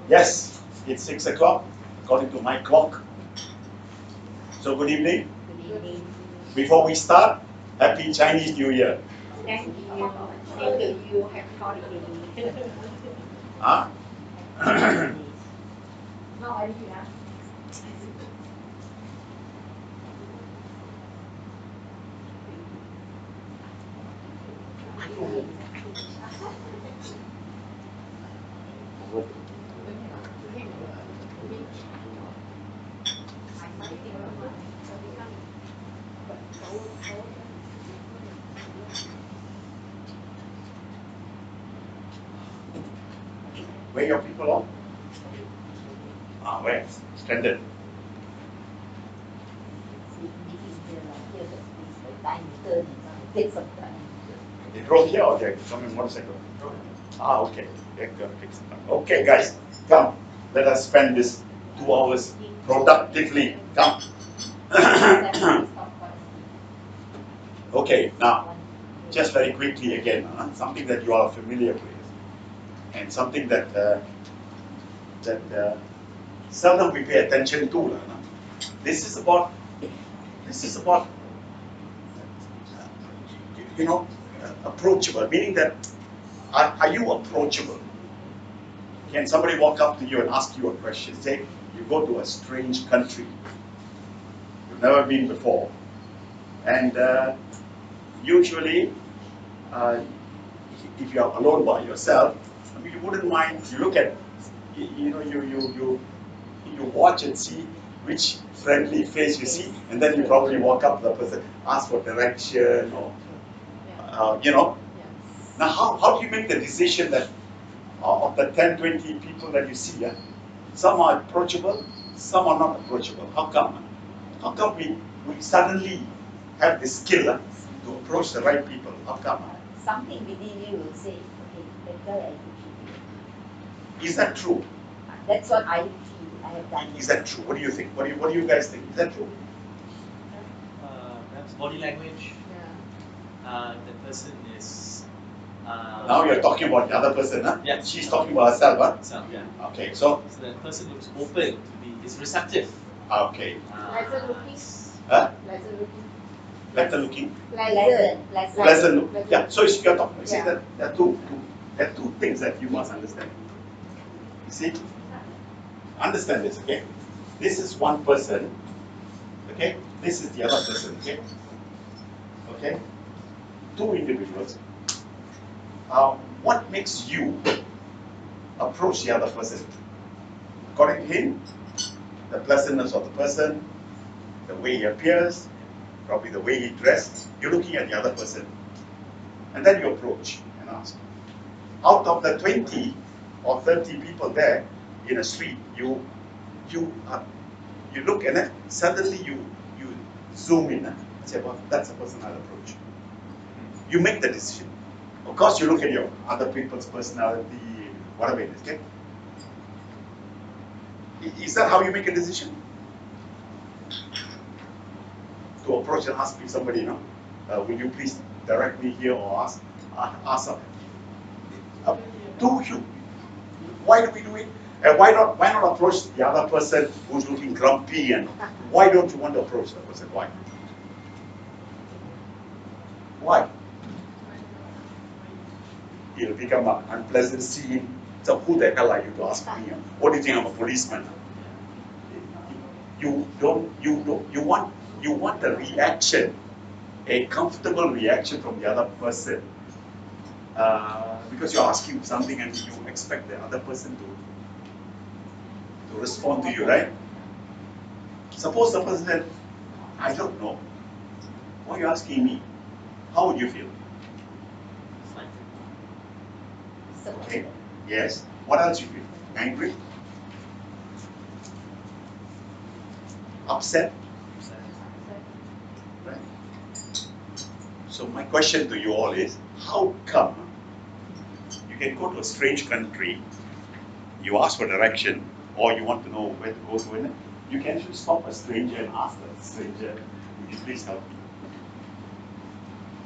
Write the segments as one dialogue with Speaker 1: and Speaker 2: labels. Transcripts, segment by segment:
Speaker 1: Yes, it's 6 o'clock according to my clock. So good evening.
Speaker 2: Good evening.
Speaker 1: Before we start, Happy Chinese New Year.
Speaker 2: Thank you. Thank you. Happy holiday.
Speaker 1: Huh?
Speaker 2: How are you?
Speaker 1: Where your people are? Where? Stranded. They drove here or they're coming motorcycle? Okay. They're going to fix it. Okay, guys, come. Let us spend this 2 hours productively. Come. Okay, now, just very quickly again, something that you are familiar with, and something that seldom we pay attention to. This is about, you know, approachable, meaning that, are you approachable? Can somebody walk up to you and ask you a question? Say, you go to a strange country, you've never been before, and usually, if you are alone by yourself, I mean, you wouldn't mind. You look at, you watch and see which friendly face you see, and then you probably walk up to the person, ask for direction, or Now, how do you make the decision that of the 10, 20 people that you see, some are approachable, some are not approachable? How come? How come we suddenly have the skill to approach the right people? How come?
Speaker 2: Something within you will say, okay, better I do.
Speaker 1: Is that true?
Speaker 2: That's what I feel. I have done.
Speaker 1: Is that true? What do you think? What do you guys think? Is that true?
Speaker 3: Perhaps body language. The person is.
Speaker 1: Now you're talking about the other person, huh?
Speaker 3: Yeah.
Speaker 1: She's talking about herself, huh?
Speaker 3: Herself, yeah.
Speaker 1: Okay, so
Speaker 3: the person looks open to be, is receptive.
Speaker 1: Okay.
Speaker 2: Pleasant looking.
Speaker 1: Huh?
Speaker 2: Pleasant looking.
Speaker 1: Better looking.
Speaker 2: Pleasant
Speaker 1: look. Yeah. So you're talking. You see that there are two things that you must understand. You see, understand this, okay? This is one person, okay? This is the other person, okay? Okay? Two individuals. What makes you approach the other person? According to him, the pleasantness of the person, the way he appears, probably the way he dressed. You're looking at the other person. And then you approach and ask. Out of the 20 or 30 people there in a street, you look and then suddenly you zoom in and say, well, that's the person I'll approach. You make the decision. Of course, you look at your other people's personality, whatever it is, okay? Is that how you make a decision? To approach and ask somebody, will you please direct me here, or ask something? Why do we do it? And why not approach the other person who's looking grumpy, and why don't you want to approach the person? Why? Why? It'll become an unpleasant scene. So who the hell are you to ask me? What do you think I'm a policeman? You want a reaction, a comfortable reaction from the other person, because you're asking something and you expect the other person to respond to you, right? Suppose the person said, I don't know. Why are you asking me? How would you feel? Okay. Yes. What else you feel? Angry? Upset? Right. So my question to you all is, how come you can go to a strange country, you ask for direction, or you want to know where to go to, and you can actually stop a stranger and ask the stranger, would you please help me?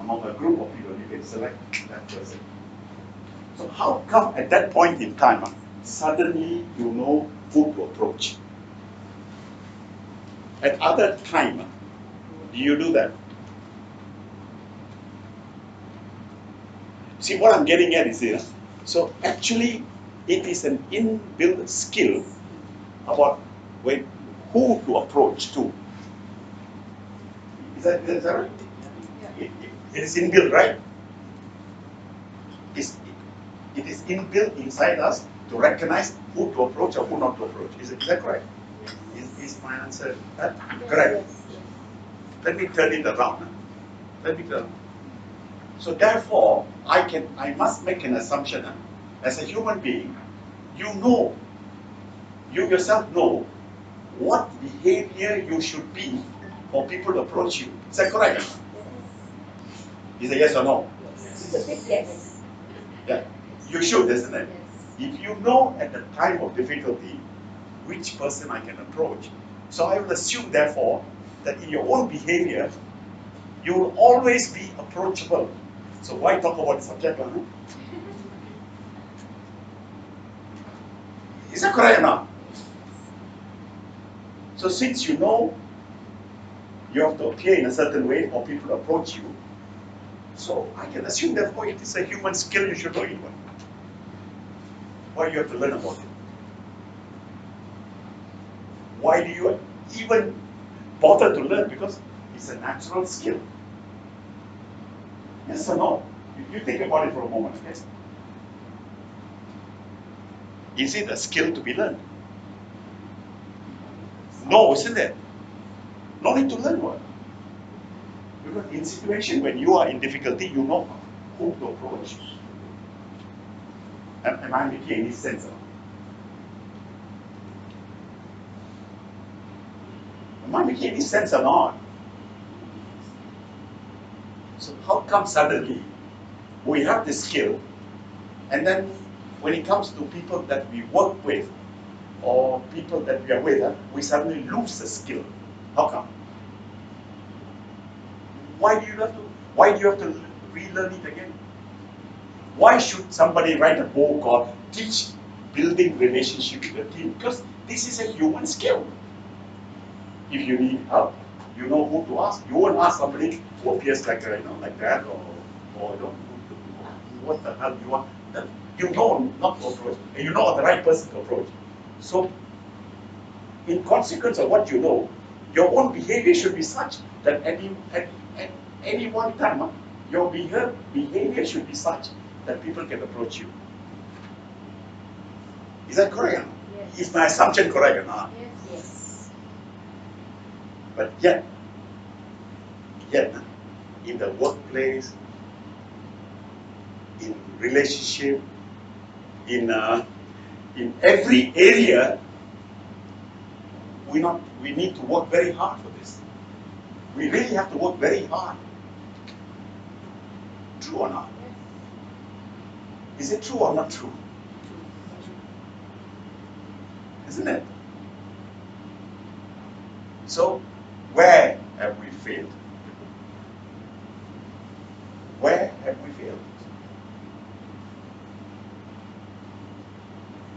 Speaker 1: Among a group of people, you can select that person. So how come at that point in time, suddenly you know who to approach. At other time, do you do that? See, what I'm getting at is here. So actually, it is an inbuilt skill about who to approach to. Is that right? It is inbuilt, right? It is inbuilt inside us to recognize who to approach or who not to approach. Is that correct? Is my answer correct? Let me turn it around. Let me turn. So therefore, I must make an assumption. As a human being, you yourself know what behavior you should be for people to approach you. Is that correct? Is it yes or no?
Speaker 2: Yes.
Speaker 1: Yeah. You should, isn't it? If you know at the time of difficulty which person I can approach, so I will assume therefore that in your own behavior, you will always be approachable. So why talk about the subject? Is that correct or not? So since you know you have to appear in a certain way for people to approach you, so I can assume therefore it is a human skill you should know it. Why do you have to learn about it? Why do you even bother to learn? Because it's a natural skill. Yes or no? You think about it for a moment, okay? Is it a skill to be learned? No, isn't it? No need to learn what? Because in situation when you are in difficulty, you know who to approach. Am I making any sense? Am I making any sense or not? So how come suddenly we have this skill, and then when it comes to people that we work with or people that we are with, we suddenly lose the skill? How come? Why do you have to relearn it again? Why should somebody write a book or teach building relationship with a team? Because this is a human skill. If you need help, you know who to ask. You won't ask somebody who appears like like that or what the hell you want. You know not to approach, and you know the right person to approach. So, in consequence of what you know, your own behavior should be such that at any one time, your behavior should be such that people can approach you. Is that correct?
Speaker 2: Yes.
Speaker 1: Is my assumption correct or not?
Speaker 2: Yes.
Speaker 1: But yet, in the workplace, in relationship, in every area, we need to work very hard for this. We really have to work very hard. True or not? Is it true or not true? Isn't it? So, where have we failed? Where have we failed?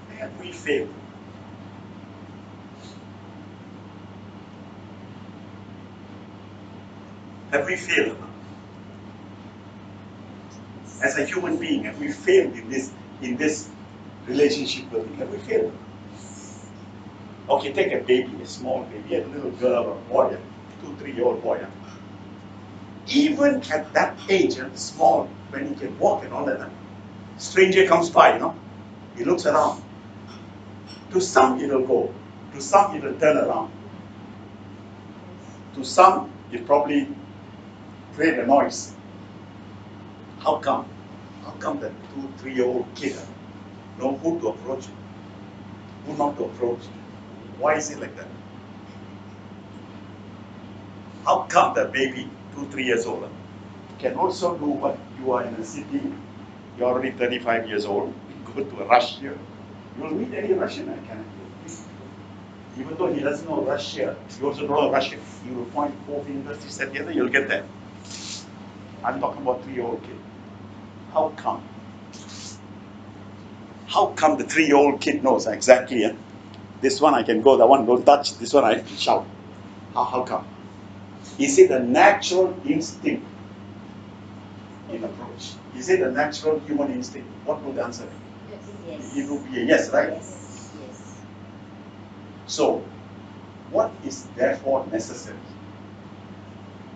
Speaker 1: Where have we failed? Have we failed? As a human being, have we failed in this relationship building? Have we failed? Okay, take a baby, a small baby, a little girl or boy, 2-3-year-old boy. Even at that age, small, when he can walk and all that, stranger comes by, he looks around. To some it'll go, to some it'll turn around. To some it probably create a noise. How come? How come that 2-3-year-old kid know who to approach, who not to approach? Why is it like that? How come the baby, 2-3 years old, can also do what you are in a city, you're already 35 years old, you go to a Russia, you will meet any Russian, even though he doesn't know Russia, you also don't know Russian. You will point 4 fingers, he said, yeah, you'll get that. I'm talking about 3-year-old kid. How come? How come the 3-year-old kid knows exactly, this one I can go, that one don't touch, this one I shout? How come? Is it a natural instinct in approach? Is it a natural human instinct? What would the answer be?
Speaker 2: Yes.
Speaker 1: It would be a yes, right?
Speaker 2: Yes. Yes.
Speaker 1: So, what is therefore necessary?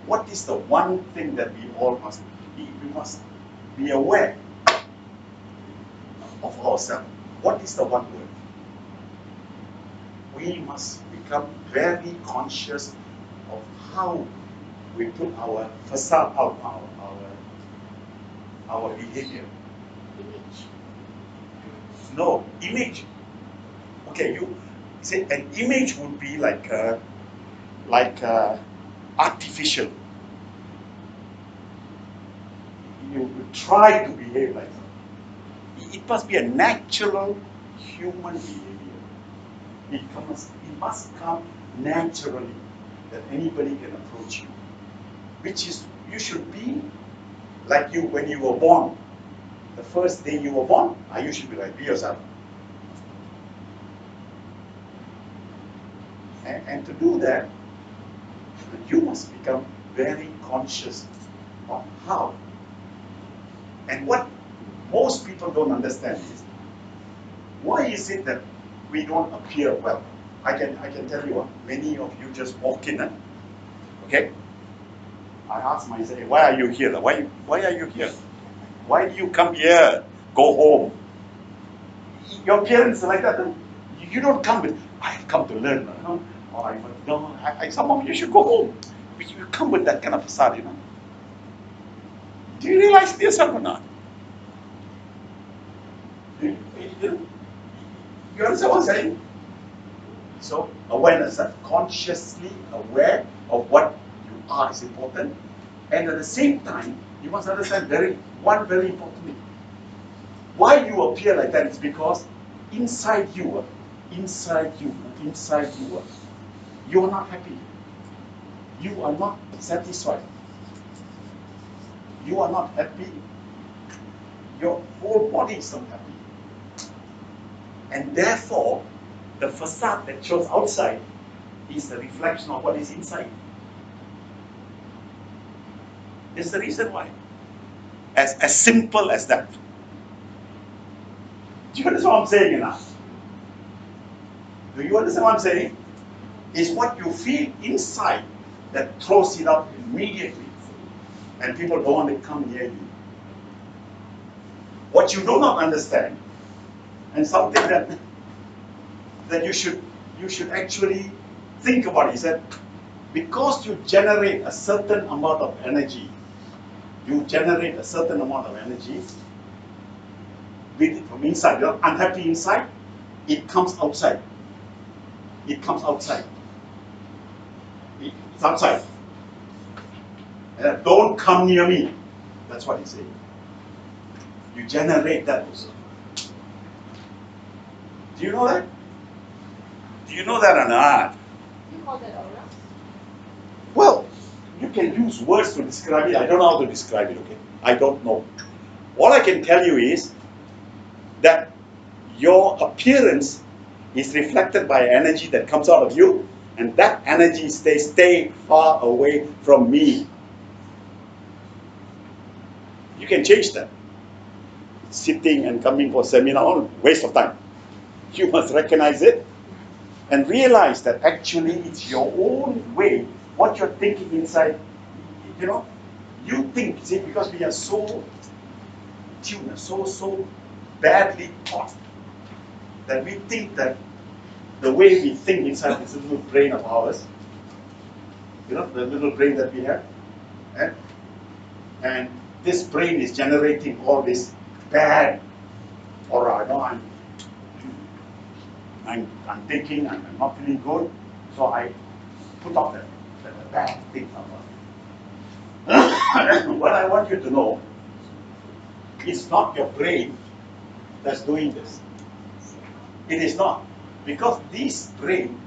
Speaker 1: What is the one thing that we all must be? We must be aware of ourselves. What is the one word? We must become very conscious of how we put our facade out, our behavior.
Speaker 2: Image.
Speaker 1: No, image. Okay, you say an image would be like artificial. You try to behave like that. It must be a natural human behavior. It must come naturally that anybody can approach you. Which is, you should be like you when you were born. The first day you were born, you should be like, be yourself. And to do that, you must become very conscious of how. And what most people don't understand is, why is it that we don't appear well? I can tell you, many of you just walk in, okay? I ask myself, why are you here? Why are you here? Why do you come here? Go home. Your parents are like that. You don't come with, I've come to learn. Or some of you should go home. You come with that kind of facade, Do you realize this or not? You understand what I'm saying? So awareness, consciously aware of what you are is important. And at the same time, you must understand one very important thing. Why you appear like that is because inside you, you are not happy. You are not satisfied. You are not happy. Your whole body is not happy. And therefore, the facade that shows outside is the reflection of what is inside. There's the reason why. As simple as that. Do you understand what I'm saying enough? Do you understand what I'm saying? It's what you feel inside that throws it out immediately. And people don't want to come near you. What you do not understand, and something that you should actually think about is that because you generate a certain amount of energy, from inside. You're unhappy inside, it comes outside. It's outside. Don't come near me. That's what he's saying. You generate that also. Do you know that? Do you know that or not?
Speaker 2: You call that aura?
Speaker 1: Well, you can use words to describe it. I don't know how to describe it, okay? I don't know. All I can tell you is that your appearance is reflected by energy that comes out of you, and that energy stay far away from me. You can change that. Sitting and coming for seminar, all waste of time. You must recognize it and realize that actually it's your own way, what you're thinking inside. You think, see, because we are so tuned, so badly taught, that we think that the way we think inside this little brain of ours, the little brain that we have, and this brain is generating all this bad aura. I'm thinking, I'm not feeling good, so I put out the bad things about it. What I want you to know, it's not your brain that's doing this. It is not. Because this brain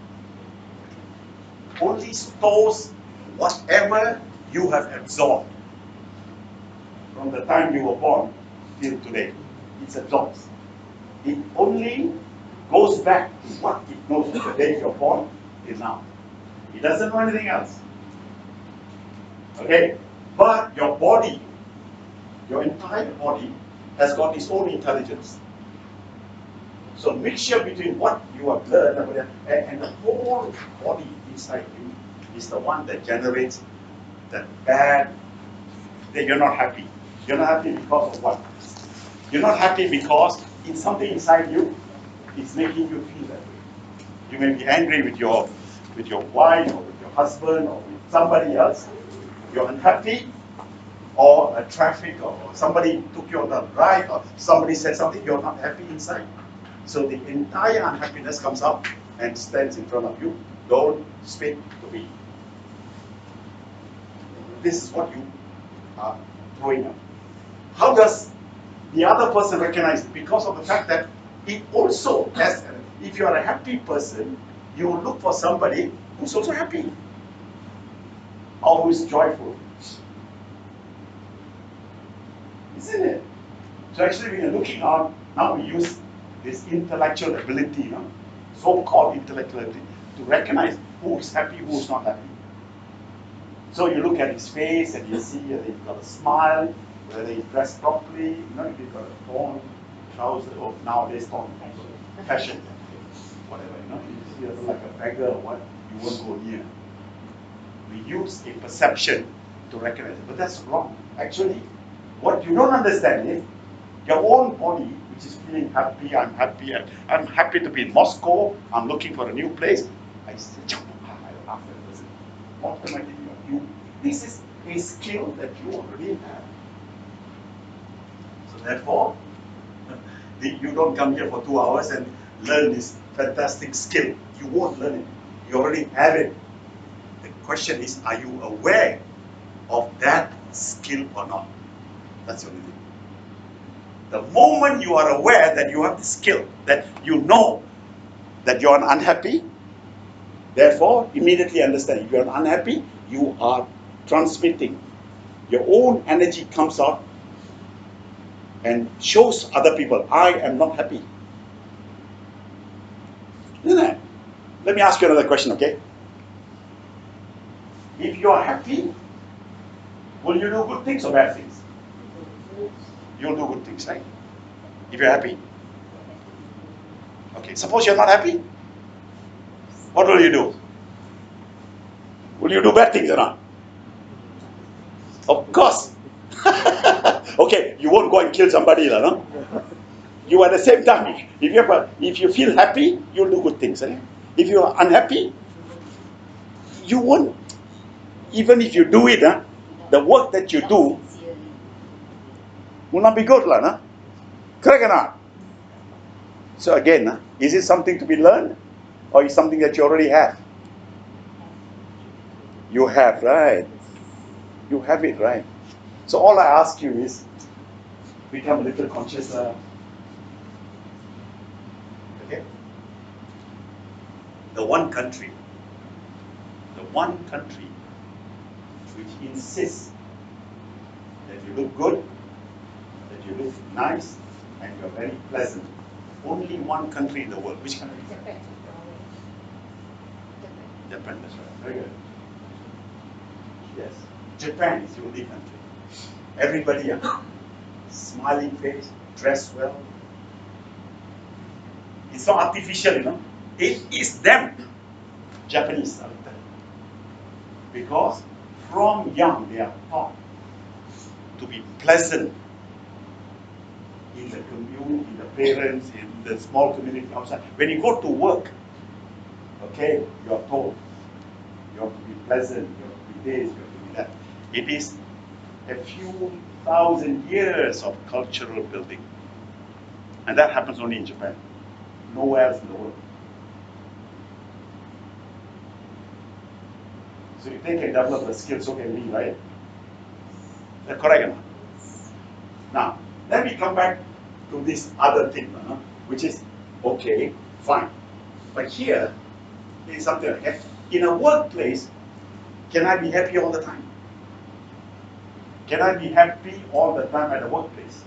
Speaker 1: only stores whatever you have absorbed from the time you were born till today. It absorbs. It only goes back to what it knows from the day you're born till now. It doesn't know anything else. Okay? But your body, your entire body, has got its own intelligence. So mixture between what you have learned and the whole body inside you is the one that generates that bad, that you're not happy. You're not happy because of what? You're not happy because it's something inside you is making you feel that way. You may be angry with your wife or with your husband or with somebody else. You're unhappy, or a traffic, or somebody took you on the right, or somebody said something, you're not happy inside. So the entire unhappiness comes up and stands in front of you. Don't speak to me. This is what you are throwing up. How does the other person recognize it? Because of the fact that it also has, if you are a happy person, you will look for somebody who's also happy, or who is joyful. Isn't it? So actually when you're looking out, now we use this intellectual ability, so-called intellectual ability, to recognize who is happy, who is not happy. So you look at his face and you see whether he's got a smile, whether he's dressed properly, if he's got a torn trouser, or nowadays torn fashion, whatever, you see him like a beggar or what, you won't go near. We use a perception to recognize it, but that's wrong. Actually, what you don't understand is your own body, which is feeling happy, I'm happy to be in Moscow, I'm looking for a new place. I say, I laugh at the person. Automatically, this is a skill that you already have. So therefore, you don't come here for 2 hours and learn this fantastic skill. You won't learn it. You already have it. The question is, are you aware of that skill or not? That's the only thing. The moment you are aware that you have the skill, that you know that you are unhappy, therefore immediately understand if you are unhappy, you are transmitting. Your own energy comes out and shows other people, I am not happy. Isn't it? Let me ask you another question, okay? If you are happy, will you do good things or bad things? You'll do good things, right? If you're happy. Okay, suppose you're not happy. What will you do? Will you do bad things or not? Of course. Okay, you won't go and kill somebody, no? You at the same time, if you feel happy, you'll do good things. Right? If you are unhappy, you won't. Even if you do it, the work that you do will not be good, no? Correct or not? So again, is it something to be learned, or is it something that you already have? You have, right? You have it, right? So all I ask you is, become a little conscious. Okay? The one country which insists that you look good, that you look nice, and you're very pleasant. Only one country in the world. Which country?
Speaker 2: Japan.
Speaker 1: Japan, that's right. Very good. Yes. Japan is the only country. Everybody, smiling face, dressed well. It's not artificial, It is them. Japanese are like that. Because from young they are taught to be pleasant in the community, in the parents, in the small community outside. When you go to work, okay, you are told you have to be pleasant, you have to be this, you have to be that. It is a few thousand years of cultural building. And that happens only in Japan. Nowhere else in the world. So if they can develop the skills, so can we, right? That's correct enough. Now, let me come back to this other thing, which is, okay, fine. But here is something like that. In a workplace, can I be happy all the time? Can I be happy all the time at the workplace?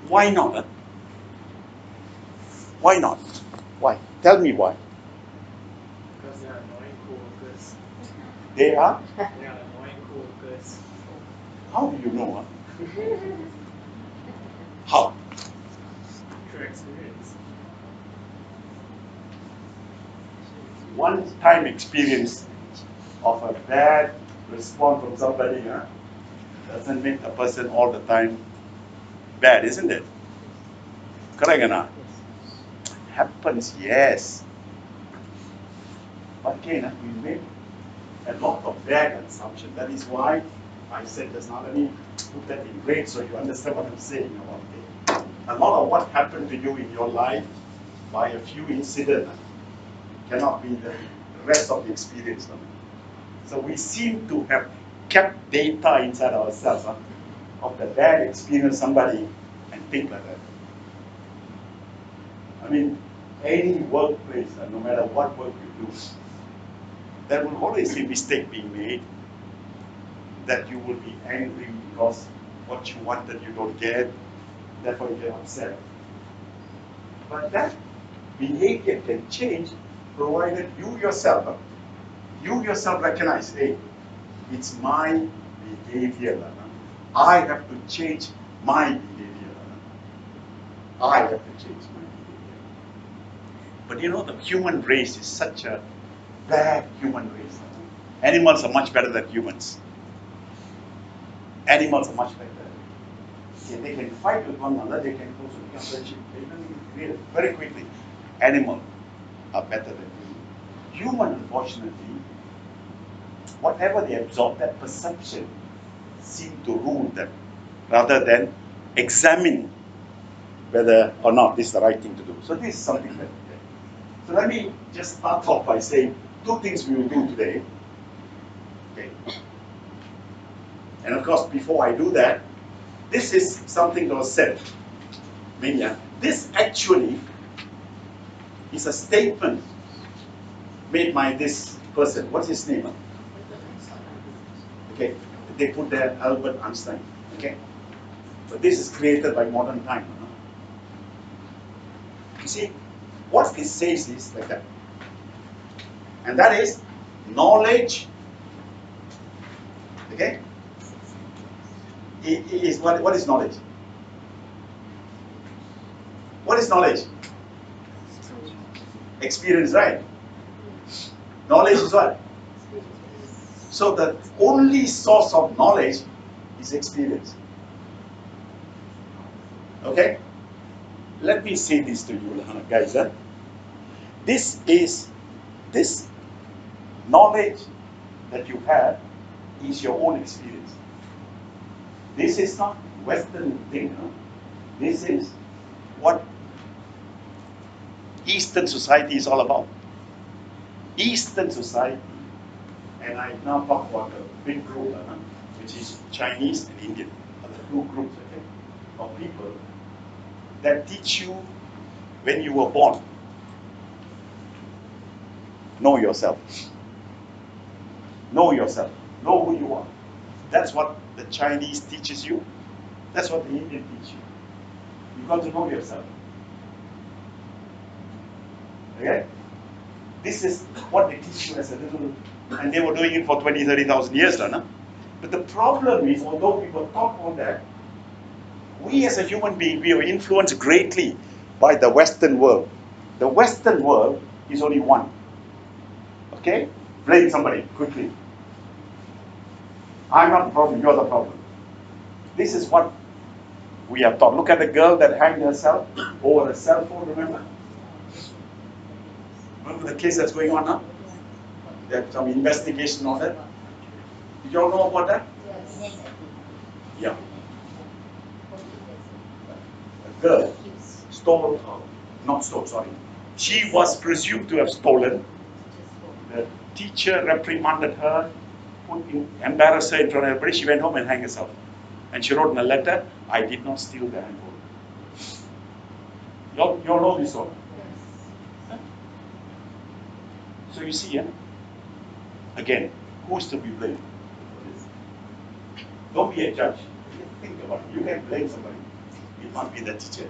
Speaker 1: Why not? Huh? Why not? Why? Tell me why.
Speaker 3: Because they are annoying co-workers.
Speaker 1: They are?
Speaker 3: They are annoying co-workers.
Speaker 1: How do you know? Huh? How?
Speaker 3: Through experience.
Speaker 1: One-time experience of a bad response from somebody doesn't make the person all the time bad, isn't it? Correct or not? Happens, yes. But again, we make a lot of bad assumptions. That is why I said just now, let me put that in red so you understand what I'm saying about it. A lot of what happened to you in your life by a few incidents cannot be the rest of the experience. So we seem to have kept data inside ourselves of the bad experience somebody and think like that. I mean, any workplace, no matter what work you do, there will always be a mistake being made, that you will be angry because what you wanted you don't get, therefore you get upset. But that behavior can change provided you yourself recognize, hey, it's my behavior. I have to change my behavior. I have to change my behavior. But you know, the human race is such a bad human race. Animals are much better than humans. Animals are much better. Okay, they can fight with one another, they can also become friendship, they can create very quickly. Animals are better than human. Human, unfortunately, whatever they absorb, that perception seems to rule them, rather than examine whether or not this is the right thing to do. So this is something that. So let me just start off by saying two things we will do today. Okay. And of course, before I do that, this is something that was said. This actually is a statement made by this person. What's his name? Okay, they put there Albert Einstein. Okay, but this is created by modern time. You see, what this says is like that, and that is knowledge. Okay, is what is knowledge? What is knowledge? Experience, right? Knowledge is what? So the only source of knowledge is experience. Okay? Let me say this to you, guys. This knowledge that you have is your own experience. This is not Western thing. This is what Eastern society is all about. Eastern society, and I now talk about a big group, which is Chinese and Indian, the two groups, okay, of people that teach you when you were born. Know yourself. Know yourself. Know who you are. That's what the Chinese teaches you. That's what the Indian teach you. You've got to know yourself. Okay? This is what they teach you as a little, and they were doing it for 20, 30,000 years now. No? But the problem is, although people talk on that, we as a human being, we are influenced greatly by the Western world. The Western world is only one. Okay? Blame somebody, quickly. I'm not the problem, you're the problem. This is what we are taught. Look at the girl that hanged herself over a cell phone, remember? Remember the case that's going on now? There's some investigation on it. Did you all know about that? Yeah. A girl stole, not stole, sorry. She was presumed to have stolen. The teacher reprimanded her, embarrassed her in front of everybody. She went home and hanged herself. And she wrote in a letter, I did not steal the handphone. You all know this one? Huh? So you see, again, who's to be blamed for this? Don't be a judge. Think about it. You can blame somebody. It must be the teacher.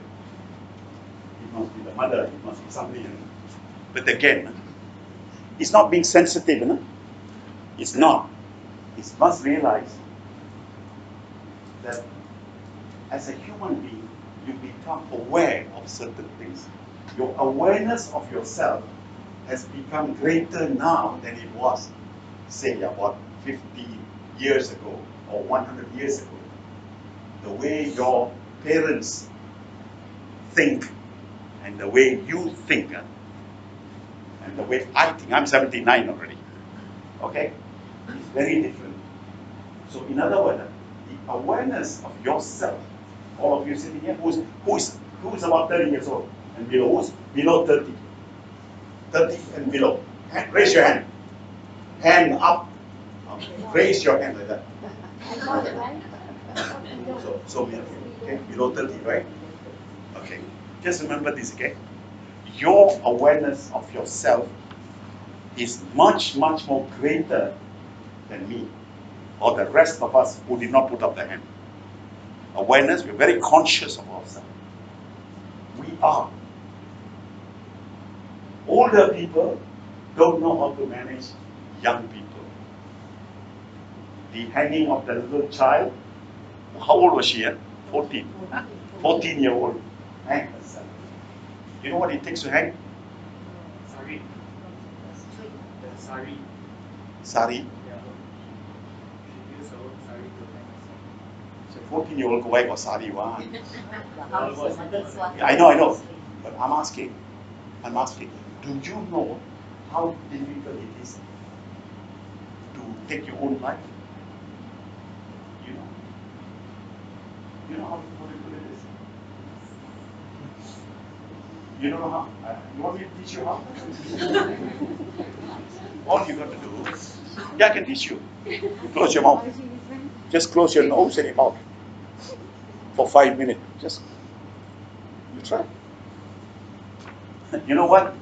Speaker 1: It must be the mother. It must be somebody. But again, it's not being sensitive. You know? It's not. It must realize that as a human being, you become aware of certain things. Your awareness of yourself has become greater now than it was, say, about 50 years ago or 100 years ago. The way your parents think and the way you think and the way I think, I'm 79 already, okay? It's very different. So in other words, the awareness of yourself, all of you sitting here, who is about 30 years old and below, who's below 30? 30 and below. Raise your hand. Hand up. Okay. Raise your hand like that. So okay, below 30, right? Okay. Just remember this, okay? Your awareness of yourself is much, much more greater than me or the rest of us who did not put up the hand. Awareness, we're very conscious of ourselves. We are. Older people don't know how to manage young people. The hanging of the little child, how old was she? 14. 14-year-old hang herself. You know what it takes to hang?
Speaker 3: Sari. The sari.
Speaker 1: Sari.
Speaker 3: Yeah. She used her own sari to hang herself.
Speaker 1: So 14-year-old where got sari one?
Speaker 2: Yeah,
Speaker 1: I know. But I'm asking, do you know how difficult it is to take your own life? You know how difficult it is? You know how? You want me to teach you how? All you got to do, yeah, I can teach you. Close your mouth. Just close your nose and your mouth for 5 minutes. Just, you try. You know what?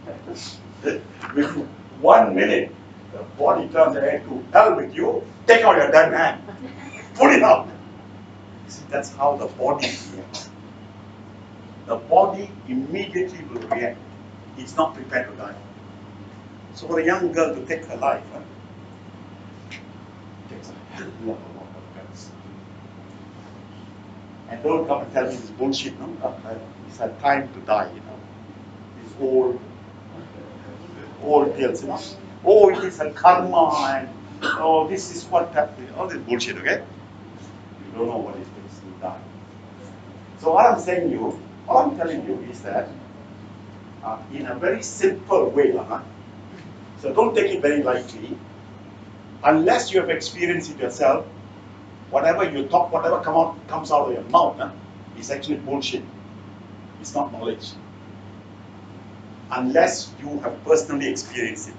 Speaker 1: Within 1 minute, the body turns ahead to hell with you. Take out your damn hand. Put it out. See, that's how the body reacts. The body immediately will react. It's not prepared to die. So for a young girl to take her life, takes a hell of a lot of guts. And don't come and tell me this bullshit, no? It's a time to die, you know. These old tales, you know. Oh, it is a karma, and oh, this is what happened. All this bullshit, okay? You don't know what it takes to die. So what I'm telling you is that in a very simple way, so don't take it very lightly. Unless you have experienced it yourself, whatever you talk, whatever comes out of your mouth, is actually bullshit. It's not knowledge. Unless you have personally experienced it.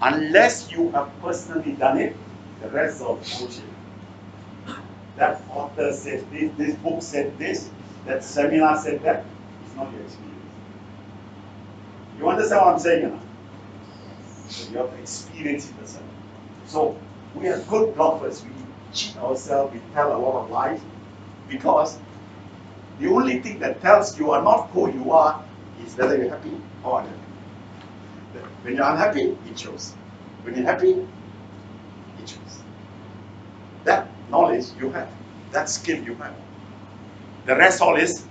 Speaker 1: Unless you have personally done it, the rest is all bullshit. That author said this book said this, that seminar said that. It's not your experience. You understand what I'm saying now? So you have to experience it yourself. So we are good bluffers. We cheat ourselves. We tell a lot of lies because the only thing that tells you are not who you are is whether you're happy or unhappy. When you're unhappy, it shows. When you're happy, it shows. That knowledge you have, that skill you have. The rest all is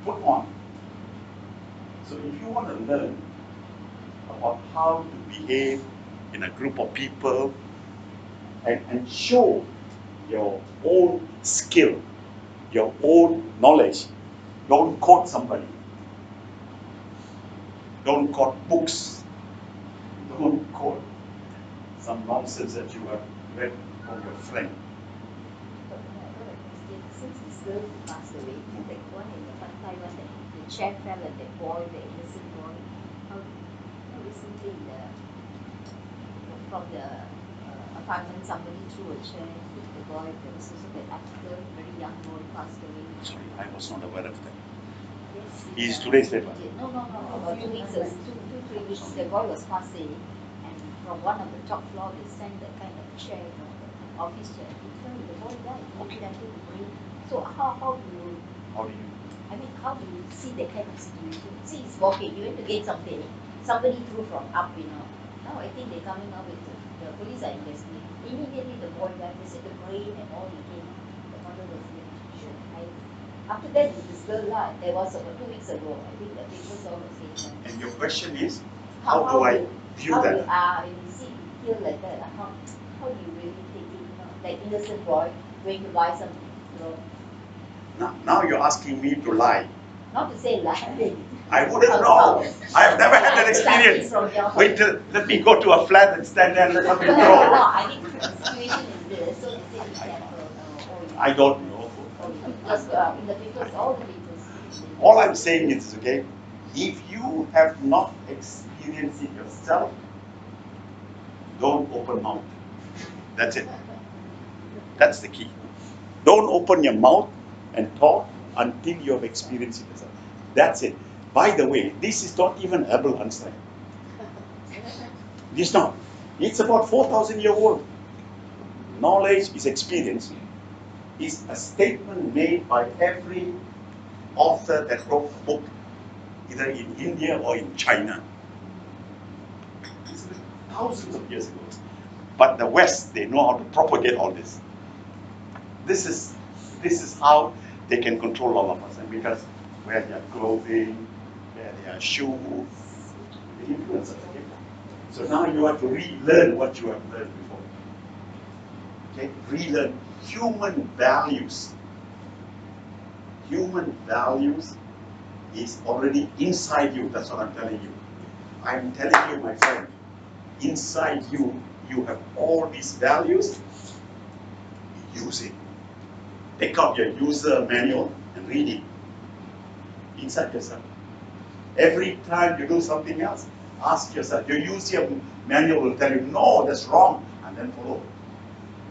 Speaker 1: put on. So if you want to learn about how to behave in a group of people and show your own skill, your own knowledge, don't quote somebody. Don't quote books. Don't quote some nonsense that you have read from your friend.
Speaker 2: Since his girl passed away, that one in the Pantai one, the chair fell and that boy, the innocent boy, how recently from the apartment somebody threw a chair, hit the boy. There was also that article, very young boy passed away.
Speaker 1: Sorry, I was not aware of that.
Speaker 2: Yes,
Speaker 1: Is today's paper?
Speaker 2: No, about 2 weeks, 2-3 weeks, the boy was passing, and from one of the top floor they sent that kind of chair, office chair. He fell, the boy died.
Speaker 1: Okay.
Speaker 2: He brain. So how do you,
Speaker 1: How do you?
Speaker 2: I mean, how do you see that kind of situation? See, he's walking, you went to get something. Somebody threw from up, you know. Now I think they're coming out with the police are investigating. Immediately the boy died. They said the brain and all he came out. The mother was there. Sure. After that, this girl died. There was about 2 weeks ago. I think the papers all were saying that.
Speaker 1: And your question is, how do I view that?
Speaker 2: When you see feel like that, how do you really take it? You know, like innocent boy going to buy something. You know,
Speaker 1: Now you're asking me to lie.
Speaker 2: not to say lie.
Speaker 1: I wouldn't know. I have never had that experience. Wait till, let me go to a flat and stand there and let me
Speaker 2: No,
Speaker 1: throw.
Speaker 2: I think the situation is this. So they say be careful.
Speaker 1: I don't know.
Speaker 2: Because in the papers, all the papers.
Speaker 1: All I'm saying is, okay, if you have not experienced it yourself, don't open mouth. That's it. That's the key. Don't open your mouth and talk until you have experienced it yourself. That's it. By the way, this is not even Albert Einstein. It's not. It's about 4,000 years old. Knowledge is experience. Is a statement made by every author that wrote a book, either in India or in China. It's thousands of years ago. But the West, they know how to propagate all this. This is how they can control all of us. And because wear their clothing, wear their shoes, the influence of the people. So now you have to relearn what you have learned before. Okay? Relearn human values. Human values is already inside you. That's what I'm telling you. I'm telling you, my friend, inside you, you have all these values. Use it. Take out your user manual and read it inside yourself. Every time you do something else, ask yourself. Your user manual will tell you, no, that's wrong, and then follow.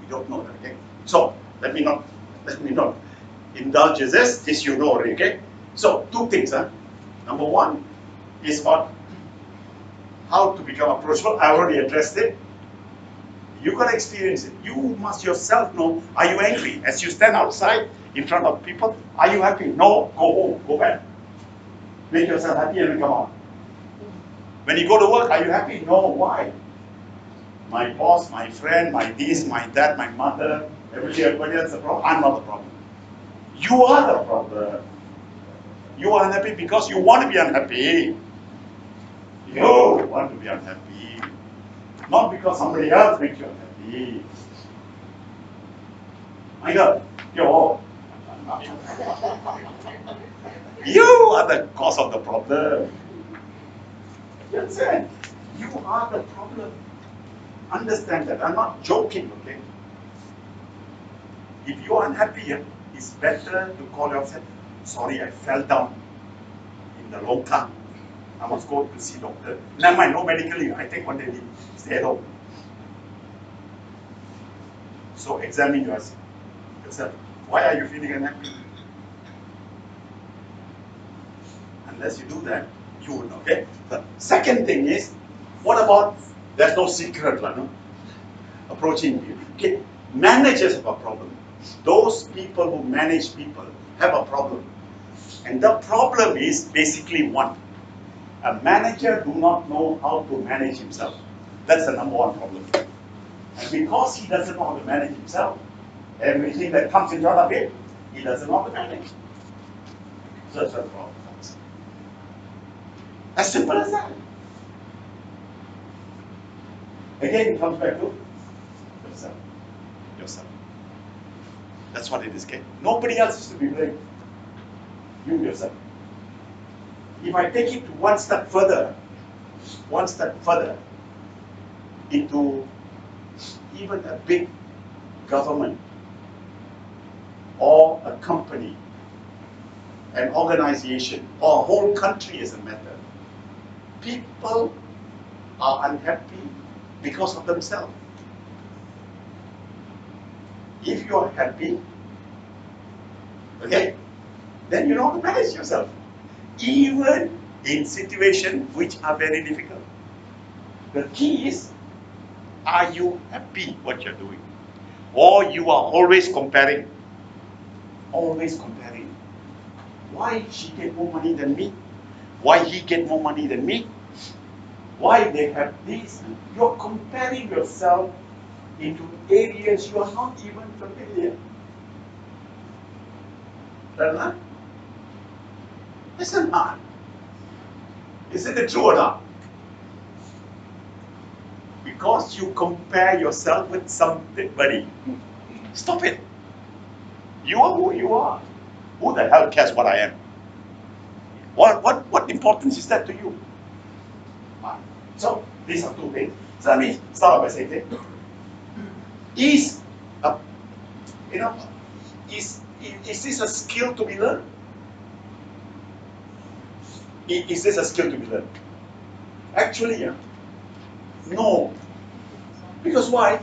Speaker 1: You don't know that, okay? So let me not indulge in this. This you know already, okay? So 2 things, huh? Number 1 is about how to become approachable. I already addressed it. You got to experience it. You must yourself know, are you angry? As you stand outside in front of people, are you happy? No, go home, go back. Make yourself happy and then come on. When you go to work, are you happy? No, why? My boss, my friend, my this, my that, my mother, everybody else is the problem. I'm not the problem. You are the problem. You are unhappy because you want to be unhappy. You want to be unhappy. Not because somebody else makes you unhappy. My God, you are the cause of the problem. You understand? You are the problem. Understand that. I'm not joking, okay? If you are unhappy, it's better to call yourself, sorry, I fell down in the longkang. I must go to see doctor. Never mind, no medical leave. I take one day leave. Stay at home. So examine yourself. Why are you feeling unhappy? Unless you do that, you would know, okay? The second thing is, what about, there's no secret, no? Approaching people. Okay, managers have a problem. Those people who manage people have a problem. And the problem is basically one. A manager do not know how to manage himself. That's the number 1 problem. And because he doesn't know how to manage himself, everything that comes in front of him, he doesn't know how to manage. So that's the problem. As simple as that. Again, it comes back to yourself. Yourself. That's what it is, okay? Nobody else is to be blamed. You yourself. If I take it one step further into even a big government or a company, an organization, or a whole country as a matter, people are unhappy because of themselves. If you are happy, okay, then you know how to manage yourself. Even in situations which are very difficult. The key is, are you happy what you're doing? Or you are always comparing. Always comparing. Why she get more money than me? Why he get more money than me? Why they have this? You're comparing yourself into areas you are not even familiar. Right? Isn't that? Isn't it true or not? Because you compare yourself with somebody. Stop it. You are who you are. Who the hell cares what I am? What importance is that to you? So these are two things. So let me start by saying, is this a skill to be learned? Is this a skill to be learned? Actually, no. Because why?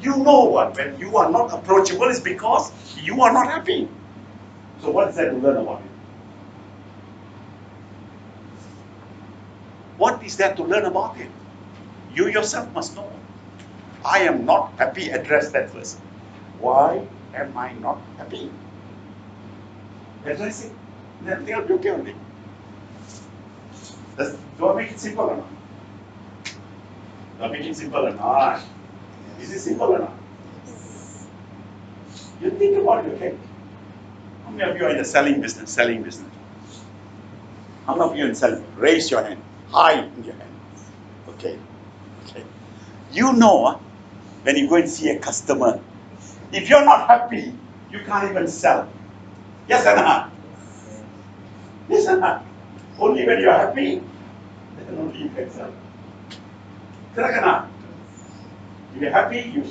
Speaker 1: You know what? When you are not approachable, it's because you are not happy. So what is there to learn about it? What is there to learn about it? You yourself must know. I am not happy. Address that first. Why am I not happy? Address it. Then they'll be okay with it. Do I make it simple or not? Do I make it simple or not? Is it simple or not? You think about it, okay? How many of you are in the selling business? Selling business. How many of you are in selling? Raise your hand. High in your hand. Okay. Okay. You know, when you go and see a customer, if you're not happy, you can't even sell. Yes or not? Yes or not? Only when you're happy, then only you can sell. Correct or not? If you're happy, you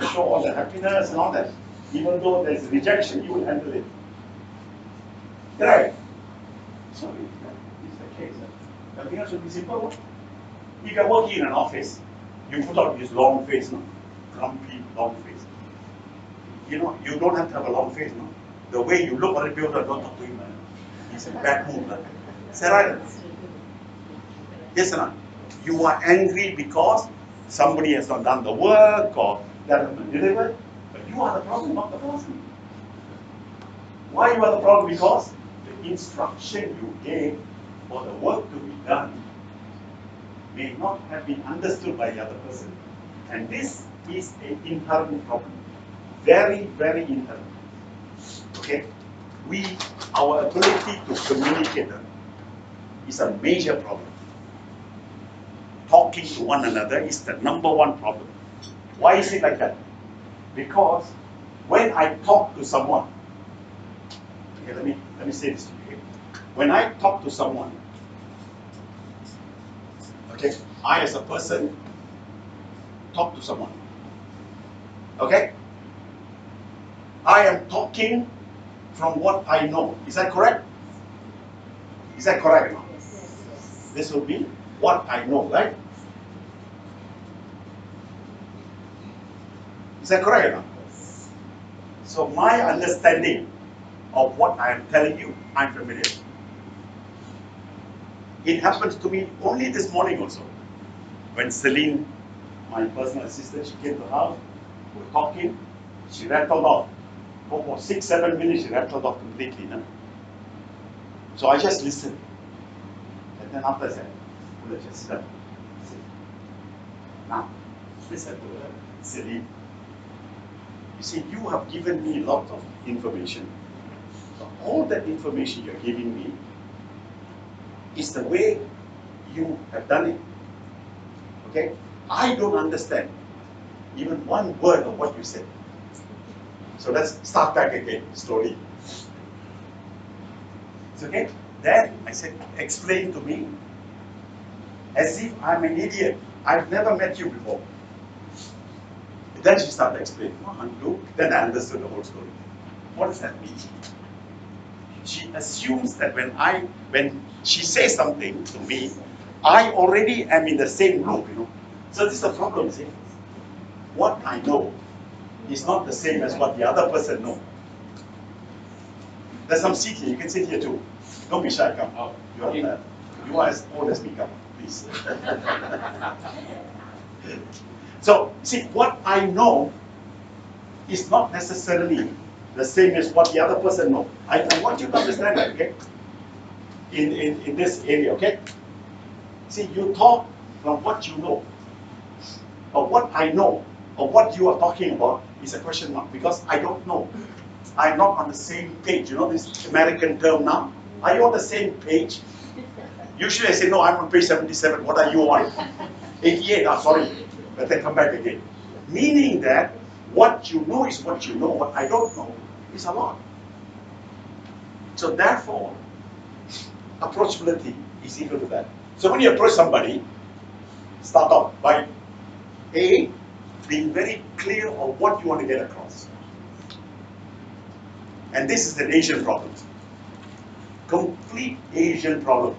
Speaker 1: show all the happiness and all that. Even though there's rejection, you will handle it. Correct? So it's the case. Everything else should be simple. If you're working in an office, you put out this long face, no? Grumpy, long face. You know, you don't have to have a long face, no? The way you look at the people, don't talk to him, man. He's in bad mood. Man. Is that right? Yes or not? You are angry because somebody has not done the work or that has been delivered, but you are the problem, not the person. Why you are the problem? Because the instruction you gave for the work to be done may not have been understood by the other person. And this is an inherent problem. Very, very inherent. Okay? Our ability to communicate is a major problem. Talking to one another is the #1 problem. Why is it like that? Because when I talk to someone, okay, let me say this to you. When I talk to someone, okay, I as a person talk to someone. Okay? I am talking from what I know. Is that correct? Is that correct or not? This will be what I know, right? Is that correct or not? So my understanding of what I am telling you, I'm familiar. It happens to me only this morning also. When Celine, my personal assistant, she came to the house, we were talking, she rattled off. For 6-7 minutes, she rattled off completely. No? So I just listened. And then after I said, just sit down. Now, listen to her, Celine. You see, you have given me a lot of information. So all that information you're giving me is the way you have done it. Okay? I don't understand even one word of what you said. So let's start back again, slowly. It's okay? Then I said, explain to me as if I'm an idiot. I've never met you before. Then she started explaining. Then I understood the whole story. What does that mean? She assumes that when she says something to me, I already am in the same loop, you know. So this is the problem, see? What I know is not the same as what the other person knows. There's some seat here, you can sit here too. Don't be shy, come out. You are as old as me, come on, please. So, see, what I know is not necessarily the same as what the other person knows. I want you to understand that, okay? In this area, okay? See, you talk from what you know, or what I know, or what you are talking about is a question mark, because I don't know. I'm not on the same page. You know this American term now? Are you on the same page? Usually I say, no, I'm on page 77. What are you on? 88, sorry. But then come back again. Meaning that what you know is what you know. What I don't know is a lot. So therefore, approachability is equal to that. So when you approach somebody, start off by A, being very clear of what you want to get across. And this is an Asian problem. Complete Asian problem.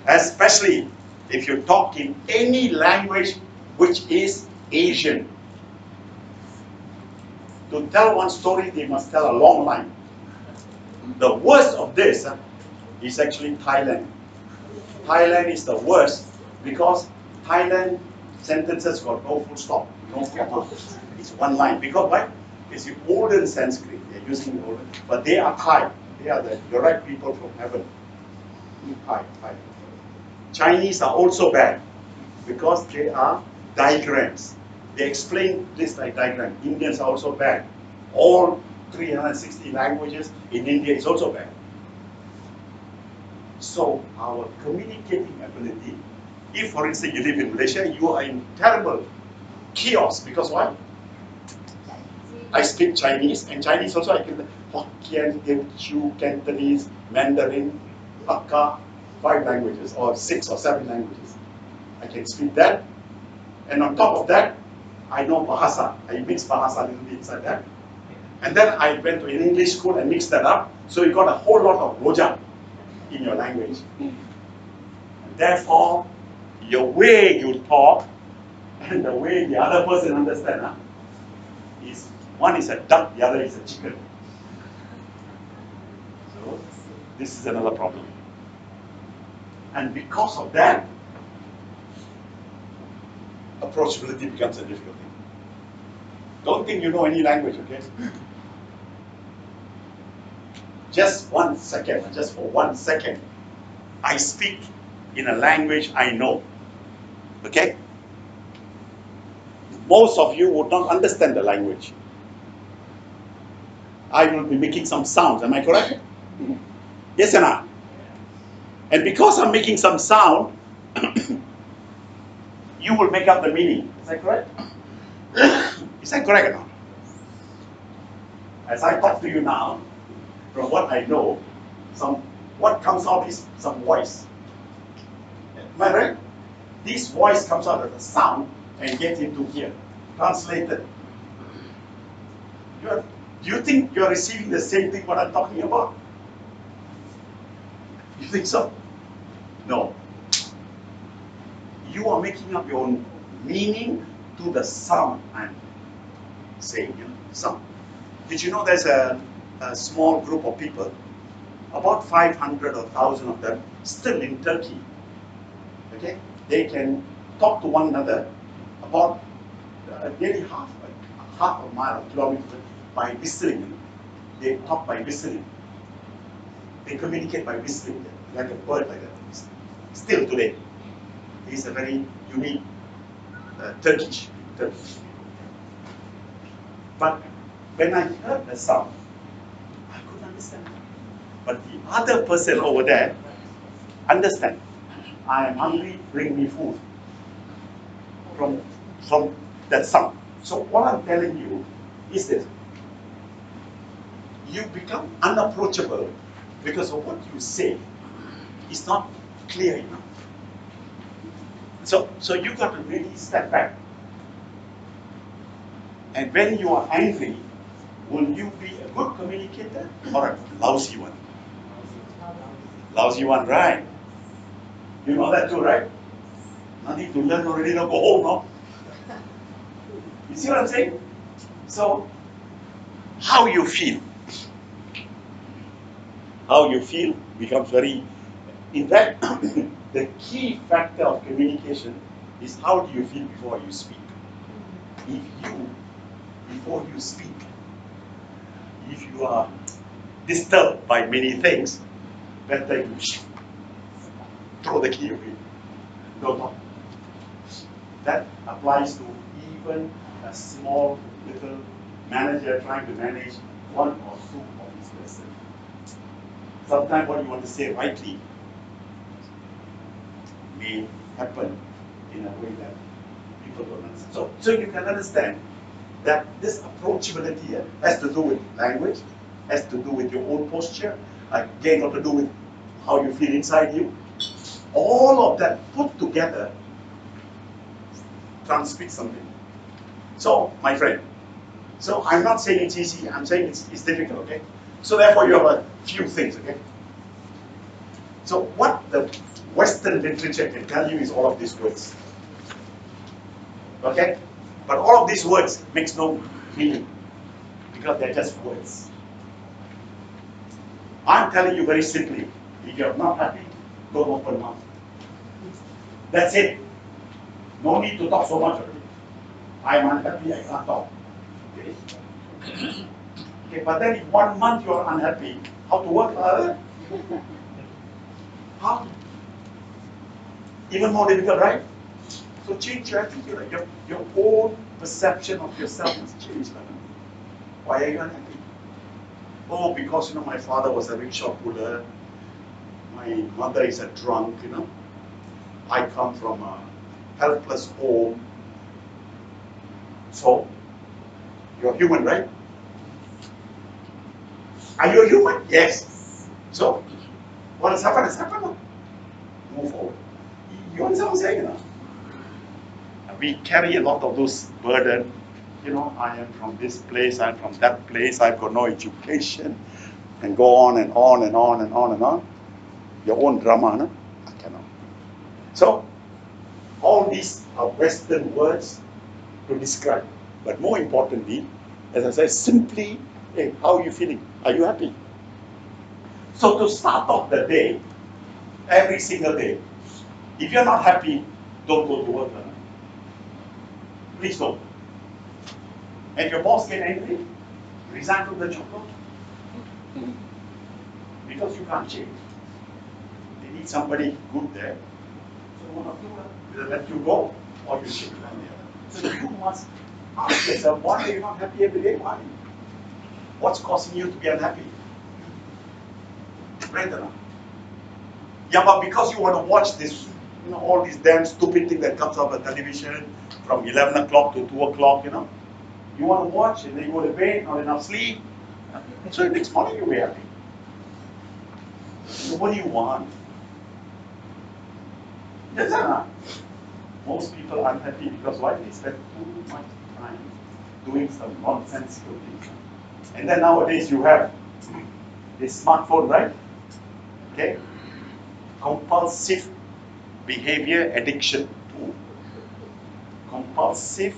Speaker 1: Especially if you talk in any language which is Asian. To tell one story, they must tell a long line. The worst of this is actually Thailand. Thailand is the worst because Thailand sentences got no full stop, no comma. It's one line. Because why? It's the olden Sanskrit. They're using the olden, but they are Thai. They are the direct people from heaven. Thai. Chinese are also bad because they are diagrams. They explain this like diagram. Indians are also bad. All 360 languages in India is also bad. So our communicating ability, if for instance you live in Malaysia, you are in terrible chaos because why? I speak Chinese, and Chinese also I can Hokkien, Teochew, Cantonese, Mandarin, Hakka, 5 languages or 6 or 7 languages. I can speak that, and on top of that, I know Bahasa. I mix Bahasa a little bit inside that. And then I went to an English school and mixed that up, so you got a whole lot of rojak in your language. And therefore, your way you talk and the way the other person understands is one is a duck, the other is a chicken. So this is another problem. And because of that, approachability becomes a difficult thing. Don't think you know any language, okay? Just 1 second, just for 1 second, I speak in a language I know, okay? Most of you would not understand the language. I will be making some sounds, am I correct? Yes or no? And because I'm making some sound, you will make up the meaning. Is that correct? Is that correct or not? As I talk to you now, from what I know, what comes out is some voice. Am I right? This voice comes out as a sound and gets into here, translated. Do you think you are receiving the same thing what I'm talking about? You think so? No. You are making up your own meaning to the sound I'm saying. Sound. Did you know there's a small group of people, about 500 or 1,000 of them, still in Turkey. Okay? They can talk to one another about nearly half a mile, a kilometer, by whistling. They talk by whistling. They communicate by whistling, like a bird, like that. Still today. It's a very unique Turkish. But when I heard the sound, I couldn't understand. But the other person over there understand. I am hungry, bring me food. From that sound. So what I'm telling you is this. You become unapproachable because of what you say is not clear enough. So you got to really step back. And when you are angry, will you be a good communicator or a lousy one? Lousy one, right? You know that too, right? Nothing to learn already, no, go home, no? You see what I'm saying? So, how you feel? How you feel becomes very, in fact, the key factor of communication is how do you feel before you speak. If you, before you speak, if you are disturbed by many things, better you throw the key away. Don't talk. That applies to even a small little manager trying to manage one or two of his person. Sometimes what you want to say rightly may happen in a way that people don't understand. So you can understand that this approachability has to do with language, has to do with your own posture, again got to do with how you feel inside you. All of that put together transmits something. So, my friend, so I'm not saying it's easy, I'm saying it's difficult, okay? So therefore you have a few things, okay? So what the Western literature can tell you is all of these words. Okay? But all of these words makes no meaning because they're just words. I'm telling you very simply, if you're not happy, don't open mouth. That's it. No need to talk so much already. I'm unhappy, I can't talk. Okay? Okay, but then if 1 month you're unhappy, how to work harder? How? Even more difficult, right? So change your attitude. Your own perception of yourself must change. Why are you unhappy? Oh, because my father was a rickshaw puller. My mother is a drunk, I come from a helpless home. So, you're human, right? Are you a human? Yes. So, what has happened has happened. Move forward. You understand what I'm saying? We carry a lot of those burden. I am from this place, I'm from that place, I've got no education, and go on and on and on and on and on. Your own drama, no? I cannot. So, all these are Western words to describe. But more importantly, as I said, simply, hey, how are you feeling? Are you happy? So to start off the day, every single day, if you're not happy, don't go to work. No? Please don't. And your boss get angry, resign from the job. Because you can't change. They need somebody good there. So one of you will let you go, or you shift one the other. So you must ask yourself, why are you not happy every day? Why? What's causing you to be unhappy? Right or not? Yeah, but because you want to watch this, all these damn stupid thing that comes up on television from 11 o'clock to 2 o'clock, You want to watch and then you go to bed, not enough sleep. So the next morning you'll be happy. So what do you want? Yes or not? Most people are unhappy because why? They spend too much time doing some nonsensical things. And then nowadays you have this smartphone, right? Okay? Compulsive behavior addiction. Compulsive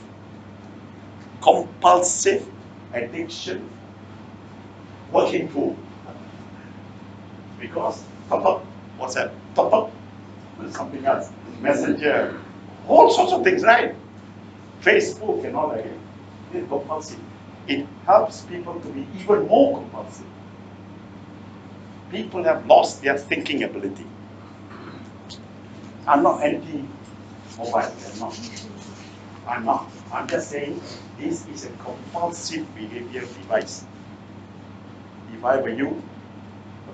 Speaker 1: addiction working pool. Because what's that? Something else. Messenger, all sorts of things, right? Facebook and all that. It's compulsive. It helps people to be even more compulsive. People have lost their thinking ability. I'm not anti-mobile, I'm not. I'm just saying this is a compulsive behavior device. If I were you,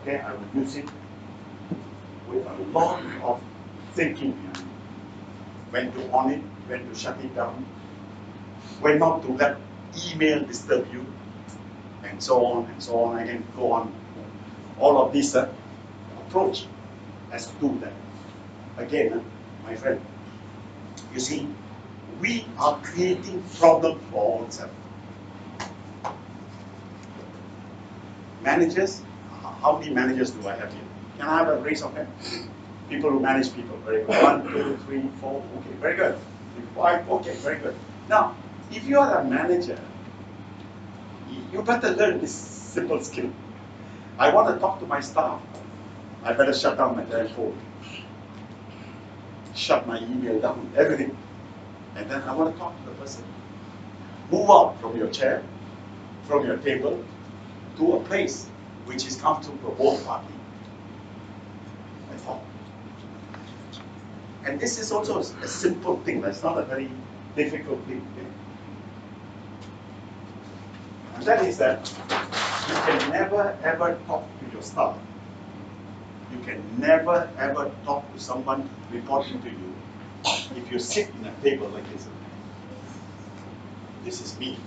Speaker 1: okay, I would use it with a lot of thinking. When to on it, when to shut it down, when not to let email disturb you, and so on and so on. I can go on. All of this approach has to do that. Again, my friend, you see, we are creating problems for ourselves. Managers, how many managers do I have here? Can I have a raise of hands? People who manage people, very good. 1, 2, 3, 4, okay, very good. 5, okay, very good. Now, if you are a manager, you better learn this simple skill. I want to talk to my staff. I better shut down my telephone, shut my email down, everything. And then I want to talk to the person. Move out from your chair, from your table, to a place which is comfortable for both parties. That's all. And this is also a simple thing. That's not a very difficult thing. And that is that you can never ever talk to your staff. You can never ever talk to someone reporting to you if you sit in a table like this. This is me.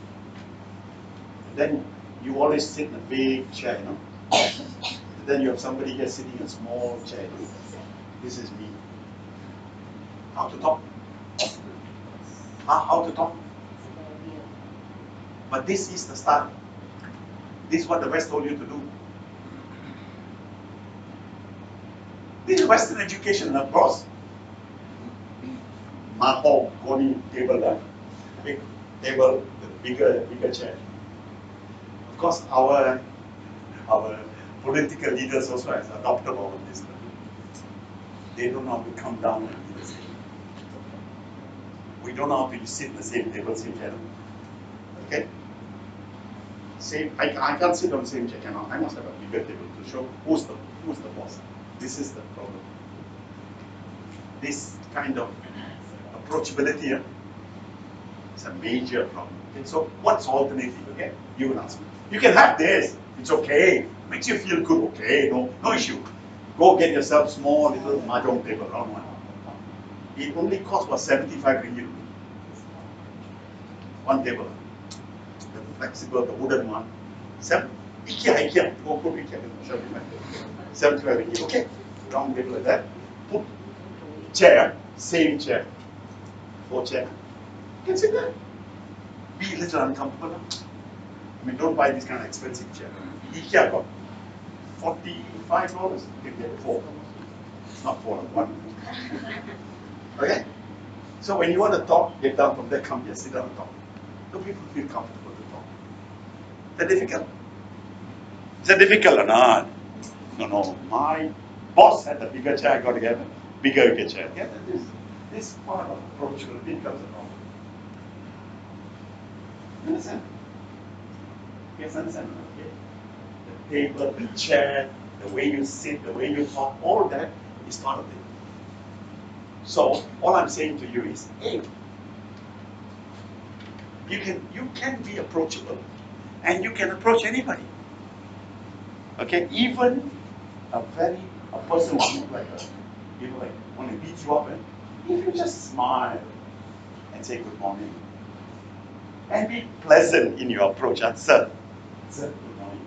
Speaker 1: And then you always sit in a big chair, you know. And then you have somebody here sitting in a small chair. This is me. How to talk? How to talk? But this is the start. This is what the West told you to do. This is Western education, of course. Mahal, Goni, table, big table, the bigger chair. Of course, our political leaders also has adopted all of this. They don't know how to come down and do the same. We don't know how to sit in the same table, same chair. Okay? Same. I can't sit on the same chair. I must have a bigger table to show who's the boss. This is the problem. This kind of approachability is a major problem. Okay? So what's alternative? Okay, you will ask me. You can have this. It's okay. Makes you feel good. Okay, no issue. Go get yourself small little mahjong table, round one. It only costs what, 75 ringgit. One table. The flexible, the wooden one. IKEA. Go put IKEA. 75 ringgit. Okay. Round table like that. Put chair, same chair. 4 chair. You can sit there. Be a little uncomfortable. I mean, don't buy this kind of expensive chair. IKEA got $45. You can get 4. It's not 4, 1. Okay? So when you want to talk, get down from there, come here, sit down and talk. Do people feel comfortable to talk? Is that difficult? Is that difficult or not? No. My boss had a bigger chair, I got to get a bigger chair. Yeah, this part of approachability becomes a problem. You understand? You guys understand? Okay? The table, the chair, the way you sit, the way you talk, all that is part of it. So all I'm saying to you is, hey, you can be approachable, and you can approach anybody. Okay, even a person who looks like want to beat you up, if you just smile and say good morning, and be pleasant in your approach, sir, good morning.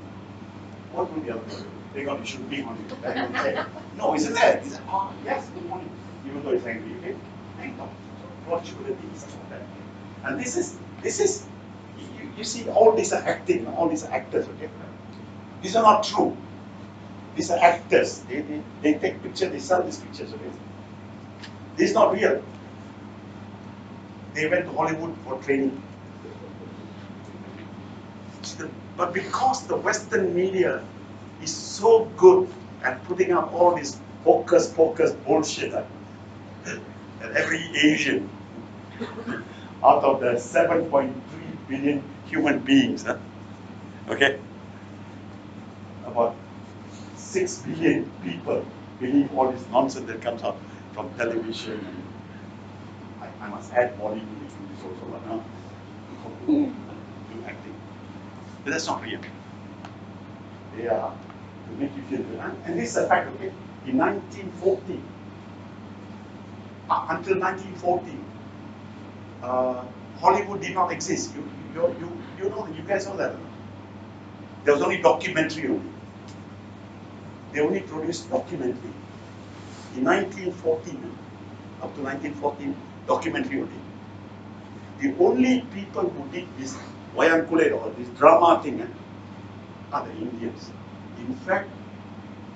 Speaker 1: What will the other person do? They're going to shoot me on you. They're going to say, no, isn't it? He said, oh, yes, good morning. Even though he's angry, okay? Thank God. Approachability is about that. And this is, you see, all these are acting, all these are actors, okay? These are not true. These are actors. They take pictures, they sell these pictures, okay? This is not real. They went to Hollywood for training. But because the Western media is so good at putting up all this hocus pocus bullshit, and every Asian out of the 7.3 billion human beings, okay, about 6 billion people believe all this nonsense that comes out from television. I must add Bollywood into this also, but now do acting. But that's not real. They are to make you feel good. And this is a fact, okay? In 1940, until 1940, Hollywood did not exist. You know, you guys know that. There was only documentary only. They only produced documentary. In 1914, up to 1914, documentary only. The only people who did this wayang kulit or this drama thing are the Indians. In fact,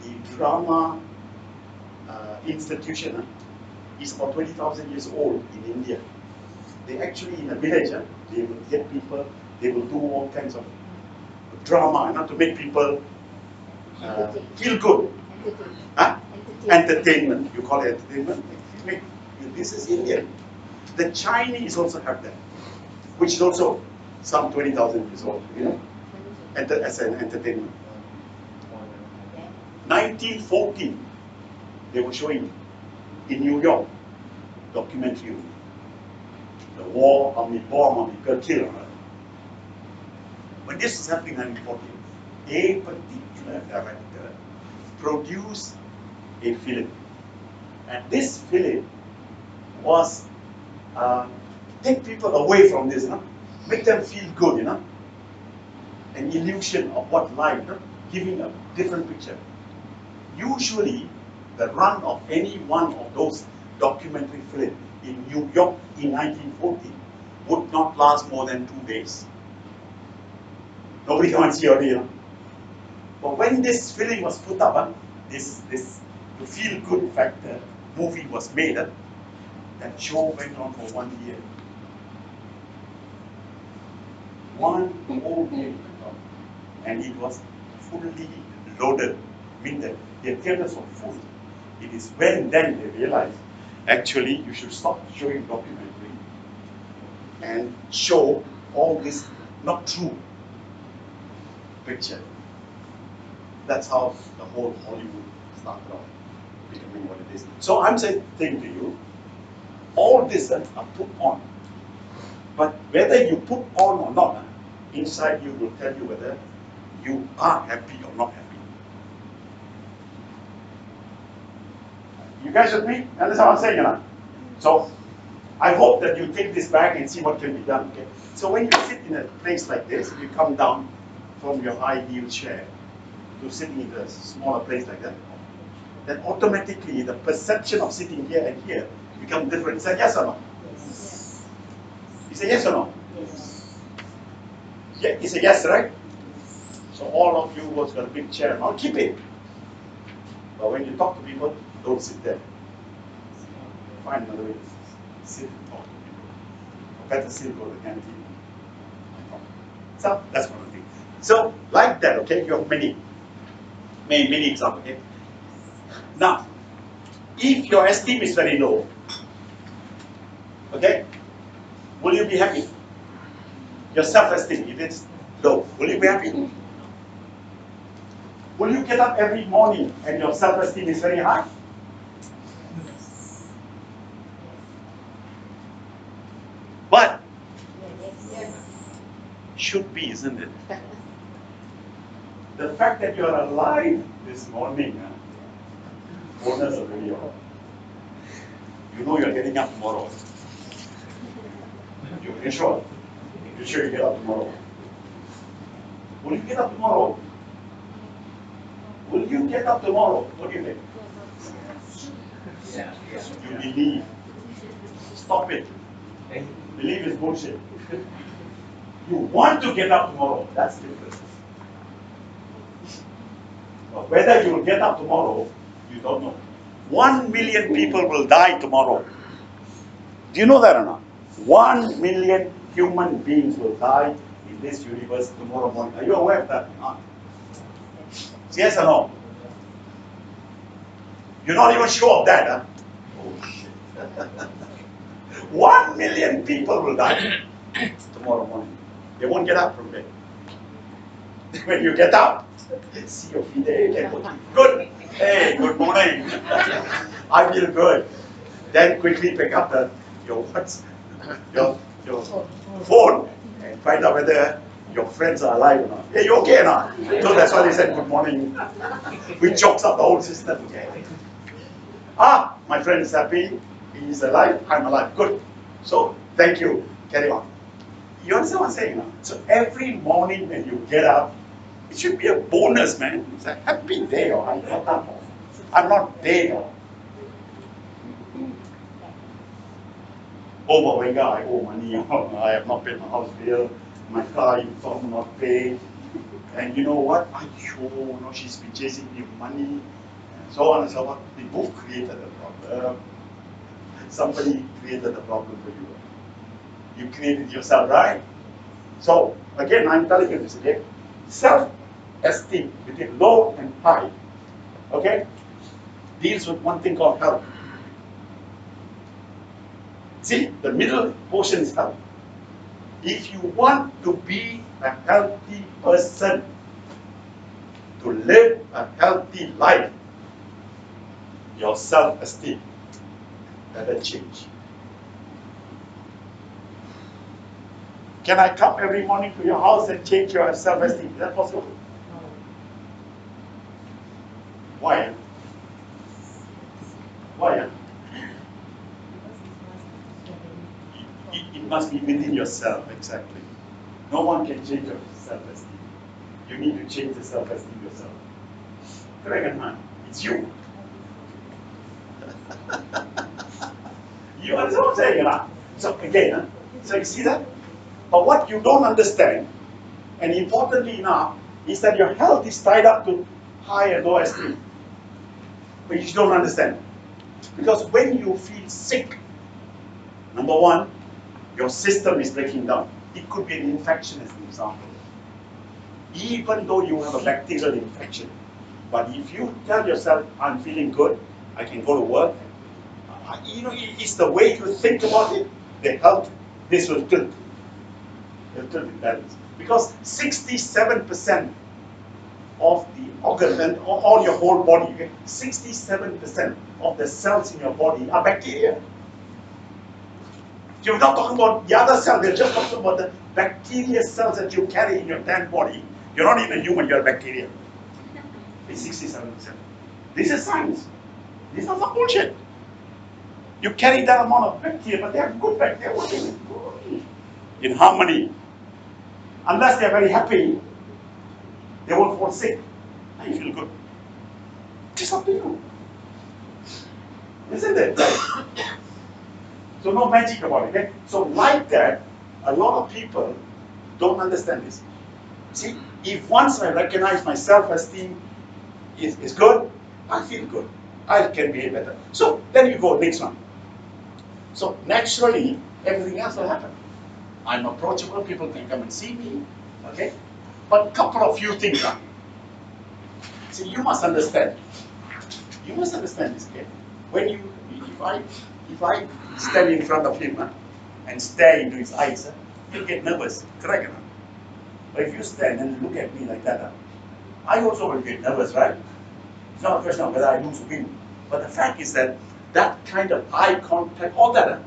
Speaker 1: the drama institution is about 20,000 years old in India. They actually, in a village, they will get people, they will do all kinds of drama, not to make people feel good. Entertainment. You call it entertainment? This is Indian. The Chinese also have that, which is also some 20,000 years old, you know. as an entertainment.
Speaker 2: Okay.
Speaker 1: 1914, they were showing in New York documentary. The war, how many bomb, how many people killed. When this was happening in 1914, a particular director produced a film. And this film was take people away from this, make them feel good, an illusion of what life, giving a different picture. Usually, the run of any one of those documentary films in New York in 1914 would not last more than 2 days. Nobody can see already, But when this film was put up, this to feel good factor movie was made, that show went on for 1 year. 1 whole year, and it was fully loaded. I mean that the theaters were full. It is when then they realized, actually, you should stop showing documentary and show all this not true picture. That's how the whole Hollywood started off, becoming what it is. So I'm saying to you, all this are put on. But whether you put on or not, inside you will tell you whether you are happy or not happy. You guys with me? Understand what I'm saying? So I hope that you take this back and see what can be done. Okay? So when you sit in a place like this, you come down from your high heel chair to sitting in a smaller place like that, then automatically the perception of sitting here and here become different. Is that yes or no?
Speaker 2: Yes.
Speaker 1: Is it yes or no?
Speaker 2: Yes.
Speaker 1: Yeah, it's a yes, right? So all of you who's got a big chair now, keep it. But when you talk to people, don't sit there. Find another way to sit and talk to people. Or better still, go to the canteen. So that's one of the things. So like that, okay, you have many examples. Okay? Now, if your esteem is very low, okay, will you be happy? Your self-esteem, if it's low, will you be happy? Will you get up every morning and your self-esteem is very high? But should be, isn't it? The fact that you are alive this morning, bonus already. You know you're getting up tomorrow. You're sure? You're sure you get up tomorrow? Will you get up tomorrow? Will you get up tomorrow? What do you think? You believe. Stop it. Believe is bullshit. You want to get up tomorrow. That's different. But whether you will get up tomorrow, you don't know. 1 million people will die tomorrow. Do you know that or not? 1 million human beings will die in this universe tomorrow morning. Are you aware of that? Yes or no? You're not even sure of that, huh? Oh shit. 1 million people will die tomorrow morning. They won't get up from bed. When you get up, see your feet there, good. Hey, good morning. I feel good. Then quickly pick up your phone and find out whether your friends are alive or not. Hey, you okay or not? So that's why they said good morning. We chokes up the whole system. Okay. Ah, my friend is happy. He's alive. I'm alive. Good. So thank you. Carry on. You understand what I'm saying now? So every morning when you get up, it should be a bonus, man. It's a happy day. Or I got up. I'm not dead. Oh, but Venga, I owe money. I have not paid my house bill. My car informed not paid. And you know what? She's been chasing me money. And so on and so on. The book created the problem. Somebody created the problem for you. You created yourself, right? So, again, I'm telling you this, okay? Self-esteem between low and high, okay, deals with one thing called health. See, the middle portion is health. If you want to be a healthy person, to live a healthy life, your self-esteem better change. Can I come every morning to your house and change your self-esteem? Is that possible? Why? Why? It must be within yourself, exactly. No one can change your self-esteem. You need to change the self-esteem yourself. Correct, man? It's you. You understand what I'm saying, huh? So again, huh? So you see that? But what you don't understand, and importantly enough, is that your health is tied up to high and low esteem. But you don't understand. Because when you feel sick, number one, your system is breaking down. It could be an infection as an example. Even though you have a bacterial infection, but if you tell yourself, I'm feeling good, I can go to work, you know, it's the way you think about it, the health, this will tilt. It will tilt in balance. Because 67% of the organ and all your whole body, 67% of the cells in your body are bacteria. You're not talking about the other cells, they're just talking about the bacteria cells that you carry in your damn body. You're not even a human, you're a bacteria. It's 67%. This is science. This is not bullshit. You carry that amount of bacteria, but they are good bacteria, working in harmony. Unless they're very happy, they won't fall sick. And you feel good. It's up to you. Isn't it? So no magic about it. Okay? So like that, a lot of people don't understand this. See, if once I recognize my self-esteem is good, I feel good. I can behave better. So then you go next one. So naturally, everything else will happen. I'm approachable, people can come and see me, okay? But a couple of few things. See, you must understand. You must understand this, okay? When you, if I stand in front of him and stare into his eyes, you get nervous, correct? But if you stand and look at me like that, I also will get nervous, right? It's not a question of whether I lose or win. But the fact is that that kind of eye contact, all that,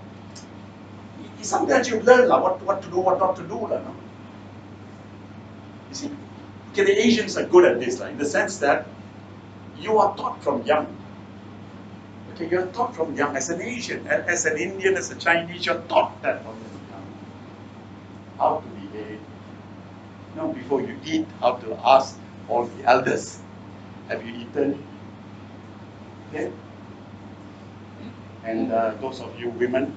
Speaker 1: it's something that you learn what to do, what not to do. No? You see? Okay, the Asians are good at this, in the sense that you are taught from young. Okay, you're taught from young as an Asian, as an Indian, as a Chinese, you're taught that from young. How to behave. You know, before you eat, how to ask all the elders, have you eaten? Okay? And those of you women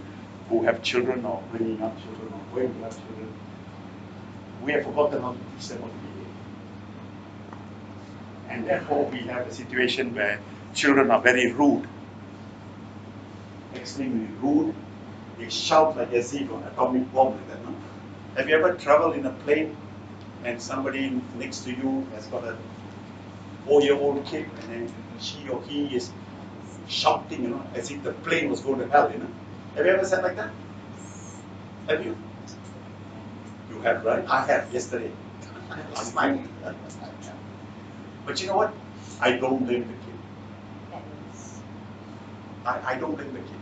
Speaker 1: who have children or bringing up children or going to have children, we have forgotten how to teach them how to behave. And therefore we have a situation where children are very rude, extremely rude. They shout like as if an atomic bomb like that. No? Have you ever traveled in a plane and somebody next to you has got a 4-year-old kid and then she or he is shouting, you know, as if the plane was going to hell, you know? Have you ever said like that? Have you? You have, right? I have yesterday. Last night. But you know what? I don't blame the kid. I don't blame the kid.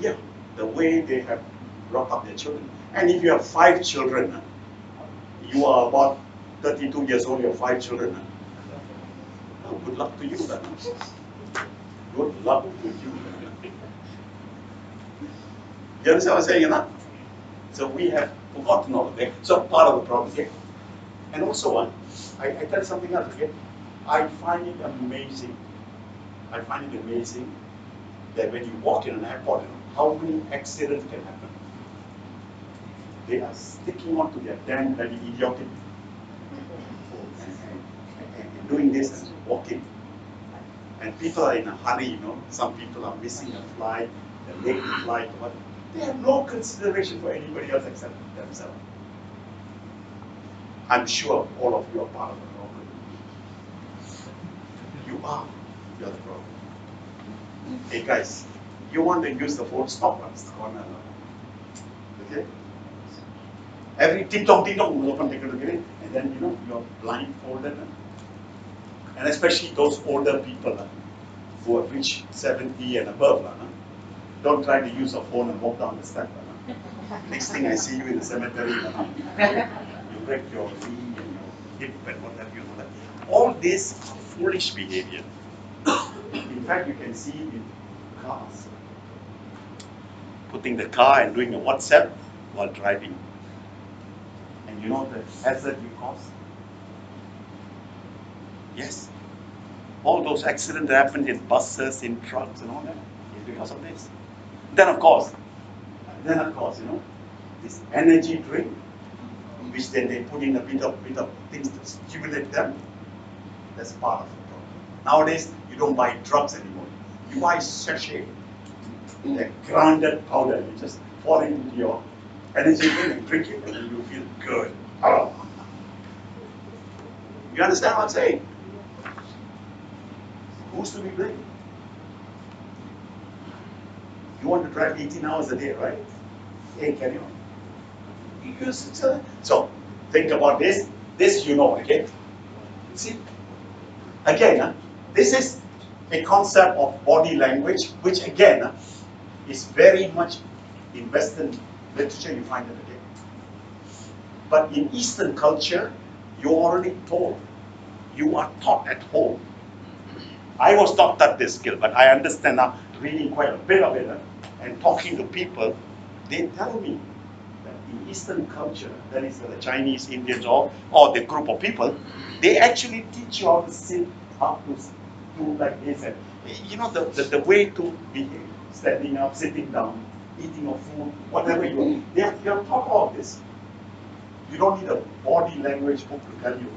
Speaker 1: Yeah, the way they have brought up their children. And if you have 5 children, you are about 32 years old, you have 5 children. Oh, good luck to you then. Good luck to you. You understand what I'm saying, you know? So we have forgotten all of that. So part of the problem, okay? And also, I tell you something else, okay? I find it amazing. I find it amazing that when you walk in an airport, you know, how many accidents can happen. They are sticking on to their damn bloody idiotic and doing this and walking. And people are in a hurry, you know. Some people are missing a flight, they're late to flight, what. They have no consideration for anybody else except themselves. I'm sure all of you are part of the problem. You are. You're the problem. Hey guys, you want to use the phone, stop on the corner. Okay? Every ting-tong will open, take a look at it, and then you're blindfolded. And especially those older people who have reached 70 and above. Don't try to use a phone and walk down the step. Next thing I see you in the cemetery, you break your knee and your hip and what have you. All this foolish behavior. In fact, you can see it in cars. Putting the car and doing a WhatsApp while driving. And you know the hazard you cause? Yes. All those accidents that happen in buses, in trucks and all that is because of this. Then of course, this energy drink, which then they put in a bit of things to stimulate them, that's part of the problem. Nowadays, you don't buy drugs anymore. You buy sachet, the grounded powder. You just pour it into your energy drink and drink it, and then you feel good. Oh. You understand what I'm saying? Who's to be blamed? You want to drive 18 hours a day, right? Hey, carry on. So, think about this. This okay? See? Again, this is a concept of body language, which again is very much in Western literature, you find it again. But in Eastern culture, you're already told. You are taught at home. I was taught that this skill, but I understand now, reading quite a bit of it, and talking to people, they tell me that in Eastern culture, that is the Chinese, Indians, or the group of people, they actually teach you how to sit, how to do like this, and the way to behave, standing up, sitting down, eating your food, whatever you want. You're taught all of this. You don't need a body language book to tell you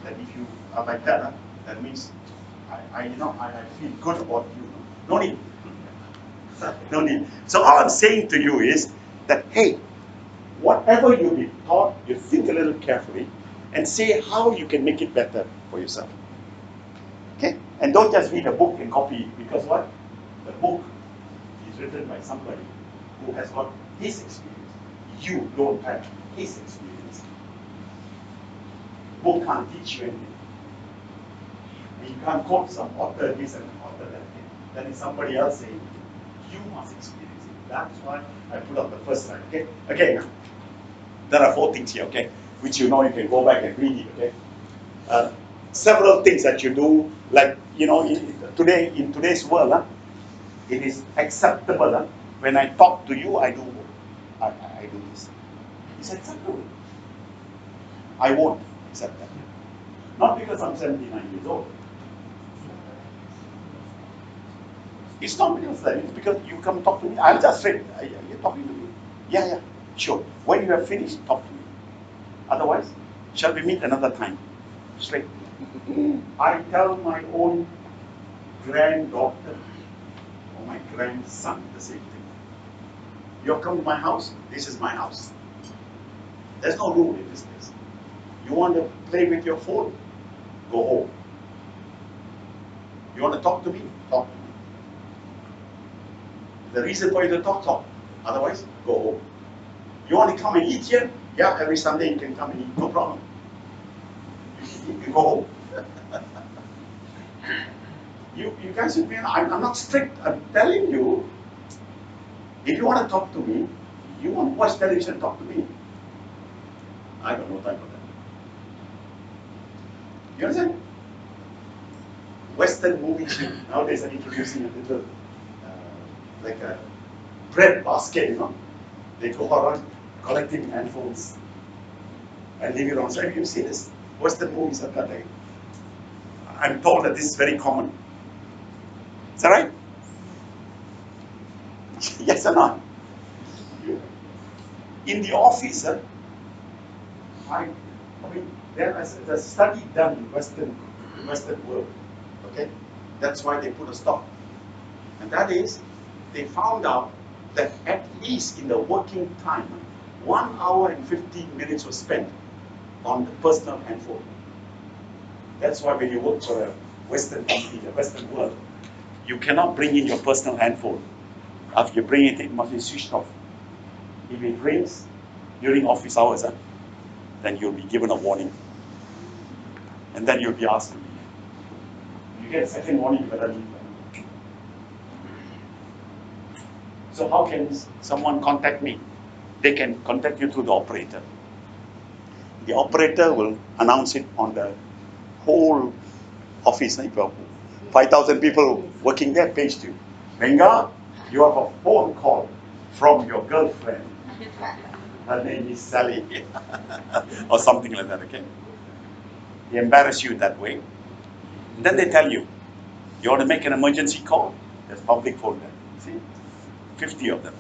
Speaker 1: that if you are like that, that means I feel good about you. No need. No need. So all I'm saying to you is that, hey, whatever you've been taught, you think a little carefully and say how you can make it better for yourself. Okay? And don't just read a book and copy it, because what? The book is written by somebody who has got his experience. You don't have his experience. Book can't teach you anything. And you can't quote some author this and author that. That is somebody else saying, you must experience it. That's why I put up the first slide. Okay? Again, there are 4 things here, okay? Which you can go back and read it, okay? Several things that you do, like, in today's world, it is acceptable. When I talk to you, I do this. It's acceptable. I won't accept that. Not because I'm 79 years old. It's not because that. It's because you come talk to me. I'm just straight. You're talking to me. Yeah, sure. When you have finished, talk to me. Otherwise, shall we meet another time? Straight. I tell my own granddaughter or my grandson the same thing. You come to my house, this is my house. There's no rule in this place. You want to play with your phone? Go home. You want to talk to me? Talk to me. The reason for you to talk. Otherwise, go home. You want to come and eat here? Yeah, every Sunday you can come and eat, no problem. You go home. You guys, I'm not strict. I'm telling you, if you want to talk to me, you want to watch television, talk to me. I got no time for that. You understand? Western movies nowadays are introducing a little, like a bread basket, They go around collecting handfuls and leave it on. So have you seen this? Western movies are that way. I'm told that this is very common. Is that right? Yes or not? In the office, there's a study done in Western world. Okay, that's why they put a stop. And that is, they found out that at least in the working time, 1 hour and 15 minutes was spent on the personal handphone. That's why when you work for a Western company, a Western world, you cannot bring in your personal handphone. After you bring it, it must be switched off.
Speaker 4: If it rains during office hours, then you'll be given a warning. And then you'll be asked to leave. You get a second warning, you better leave. So how can someone contact me? They can contact you through the operator. The operator will announce it on the whole office. 5,000 people working there paged you. Venga, you have a phone call from your girlfriend. Her name is Sally. Or something like that, okay? They embarrass you that way. And then they tell you, you want to make an emergency call? There's public phone there. See? 50 of them.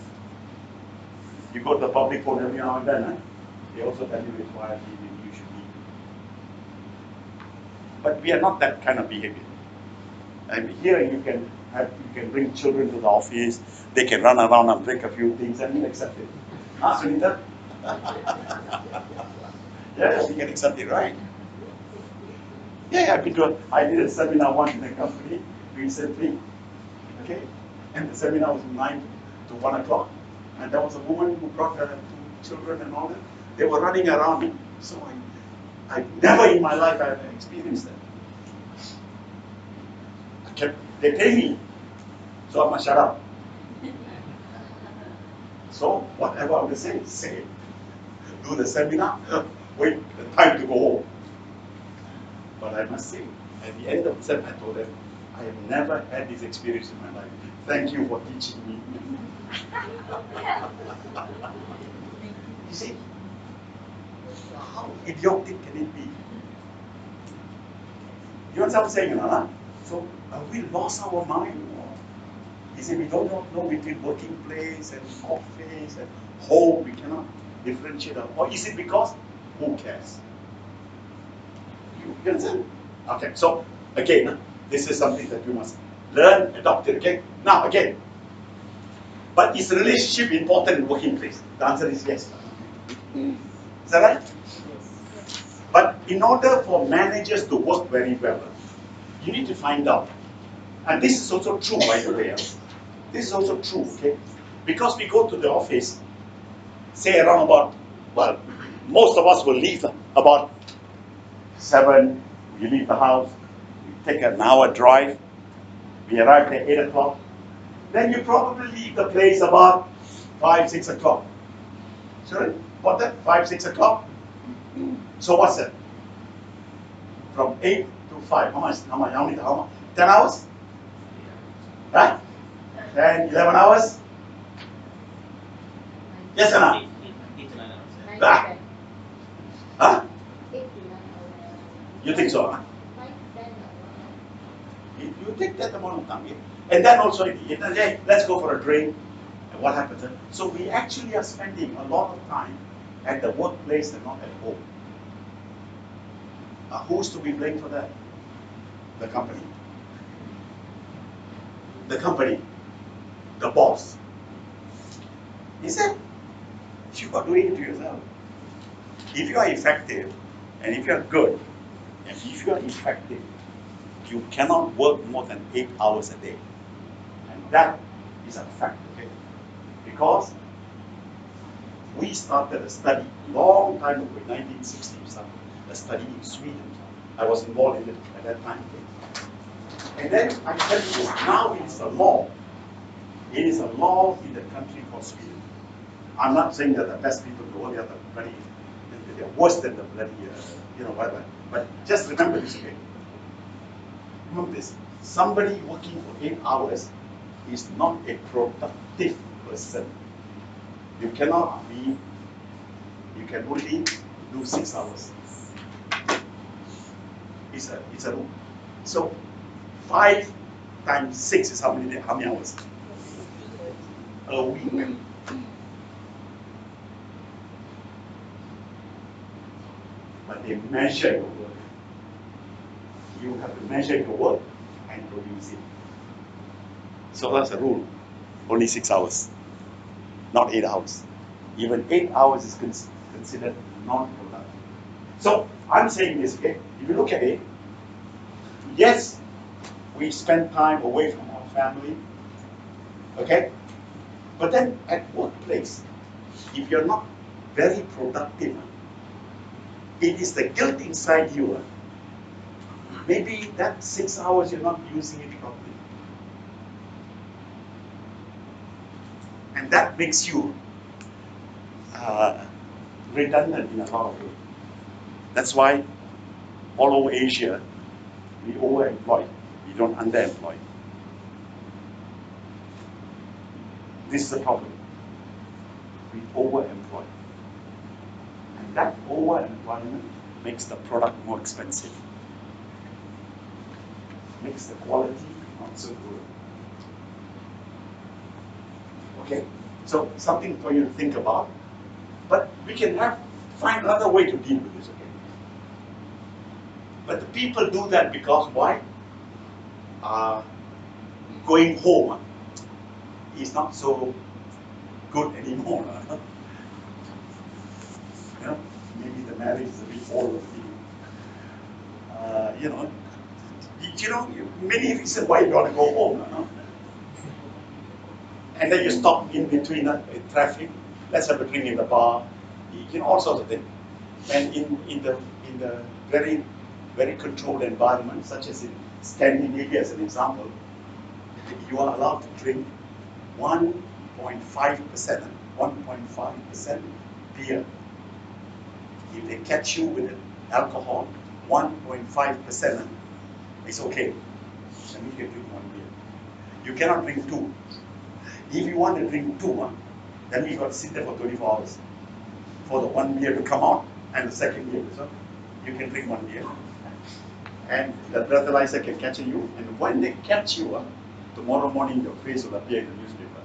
Speaker 4: You go to the public phone every now and then, they also tell you it's why you should leave. But we are not that kind of behavior. And here you can bring children to the office, they can run around and break a few things and you accept it. Ah, Sunita? Yeah, we can accept it, right? Yeah, I did a seminar once in a company recently. Okay? And the seminar was from 9 to 1 o'clock. And there was a woman who brought her 2 children and all that. They were running around. So I never in my life have experienced that. They pay me. So I must shut up. So whatever I was saying, say it. Do the seminar, wait, the time to go home. But I must say, at the end of the seminar, I told them, I have never had this experience in my life. Thank you for teaching me. You see, how idiotic can it be? You understand what I'm saying, huh? So, have we lost our mind? You see, we don't know between working place and office and home. We cannot differentiate. Or is it because who cares? You understand? Okay, so again, this is something that you must learn, adopt it. Okay. Now again, but is relationship important in working place? The answer is yes. Is that right?
Speaker 2: Yes.
Speaker 4: But in order for managers to work very well, you need to find out. And this is also true, by the way. This is also true, okay? Because we go to the office, say around about, well, most of us will leave about 7, we leave the house, we take an hour drive, we arrive at 8 o'clock, then you probably leave the place about 5, 6 o'clock. Sorry? What that? 5, 6 o'clock? So what's that? From 8 to 5, how much? 10 hours? Right? 10, 11 hours? Yes or no?
Speaker 3: 8 to 9 hours.
Speaker 4: Ah. Huh?
Speaker 2: 8 to 9 hours.
Speaker 4: You think so, huh?
Speaker 2: 9 to 10 hours.
Speaker 4: You take that amount of time. And then also, hey, let's go for a drink. And what happens? So we actually are spending a lot of time at the workplace and not at home. Who's to be blamed for that? The company. The company. The boss. Is it? You are doing it to yourself. If you are effective, and if you are good, and if you are effective, you cannot work more than 8 hours a day. And that is a fact, okay? Because we started a study long time ago, in 1960, a study in Sweden. I was involved in it at that time. Okay? And then I tell you this, now it is a law. It is a law in the country called Sweden. I'm not saying that the best people in the world are the bloody, they're worse than the bloody, whatever. But just remember this, okay? Remember this, somebody working for 8 hours is not a productive person. You cannot be, you can only do 6 hours. It's a rule. So 5 times 6 is how many hours? A week. But they measure your work. You have to measure your work and produce it. So that's a rule. Only 6 hours, not 8 hours. Even 8 hours is considered non-productive. So I'm saying this, okay? If you look at it, yes, we spend time away from our family, okay? But then at workplace, if you're not very productive, it is the guilt inside you. Maybe that 6 hours you're not using it properly. And that makes you redundant in a lot of ways. That's why all over Asia, we overemploy, we don't underemploy. This is the problem. We overemploy. And that overemployment makes the product more expensive. Makes the quality not so good. Okay, so something for you to think about. But we can find another way to deal with this, okay? But the people do that because why? Going home is not so good anymore. You know, maybe the marriage is a bit old. You know, many reasons why you want to go home. And then you stop in between with traffic. Let's have a drink in the bar. All sorts of things. And in the very very controlled environment, such as in Scandinavia, as an example, you are allowed to drink 1.5% beer. If they catch you with alcohol, 1.5%, it's okay. That means you can drink 1 beer. You cannot drink 2. If you want to drink 2, that means you got to sit there for 24 hours for the 1 beer to come out and the second beer. So you can drink 1 beer. And the breathalyzer can catch you, and when they catch you, tomorrow morning your face will appear in the newspaper.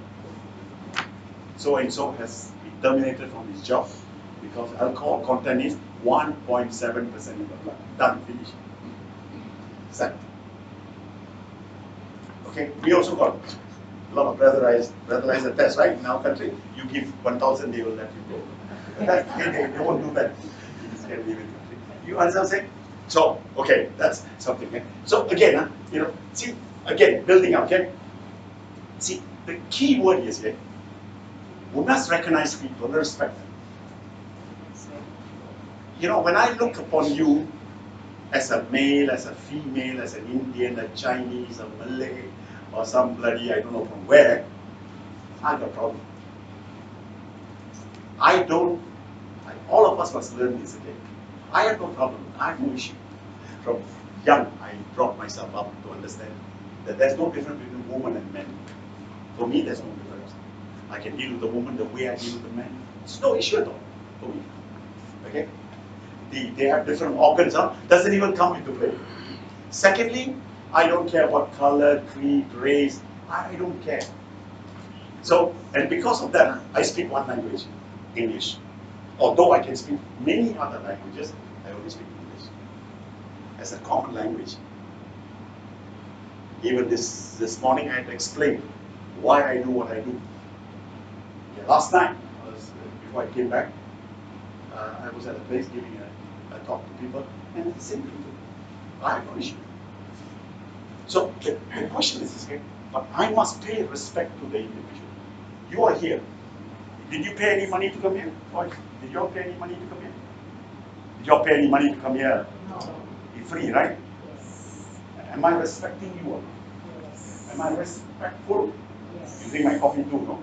Speaker 4: So and so has been terminated from his job because alcohol content is 1.7% in the blood. Done, finished. Set. Okay, we also got a lot of breathalyzer tests, right? In our country, you give 1,000, they will let you go. They won't do that. You understand what I'm saying? So, okay, that's something. Okay? So again, see, again, building up, okay? See, the key word is here, we must recognize people and respect them. When I look upon you as a male, as a female, as an Indian, a Chinese, a Malay, or some bloody, I don't know from where, I have a problem. All of us must learn this again. I have no problem. I have no issue. From young, I brought myself up to understand that there's no difference between women and men. For me, there's no difference. I can deal with the woman the way I deal with the man. It's no issue at all for me. Okay? They have different organs, doesn't even come into play. Secondly, I don't care what color, creed, race, I don't care. So, and because of that, I speak one language, English. Although I can speak many other languages, I only speak English as a common language. Even this morning I had to explain why I do what I do. Okay, last night, before I came back, I was at a place giving a talk to people, and it's the same thing. I have no issue. So the question is this, okay? But I must pay respect to the individual. You are here. Did you pay any money to come here? Boys, did you all pay any money to come here? Did you all pay any money to come here?
Speaker 2: No.
Speaker 4: You're free, right?
Speaker 2: Yes.
Speaker 4: Am I respecting you all?
Speaker 2: Yes.
Speaker 4: Am I respectful?
Speaker 2: Yes.
Speaker 4: You drink my coffee too, no?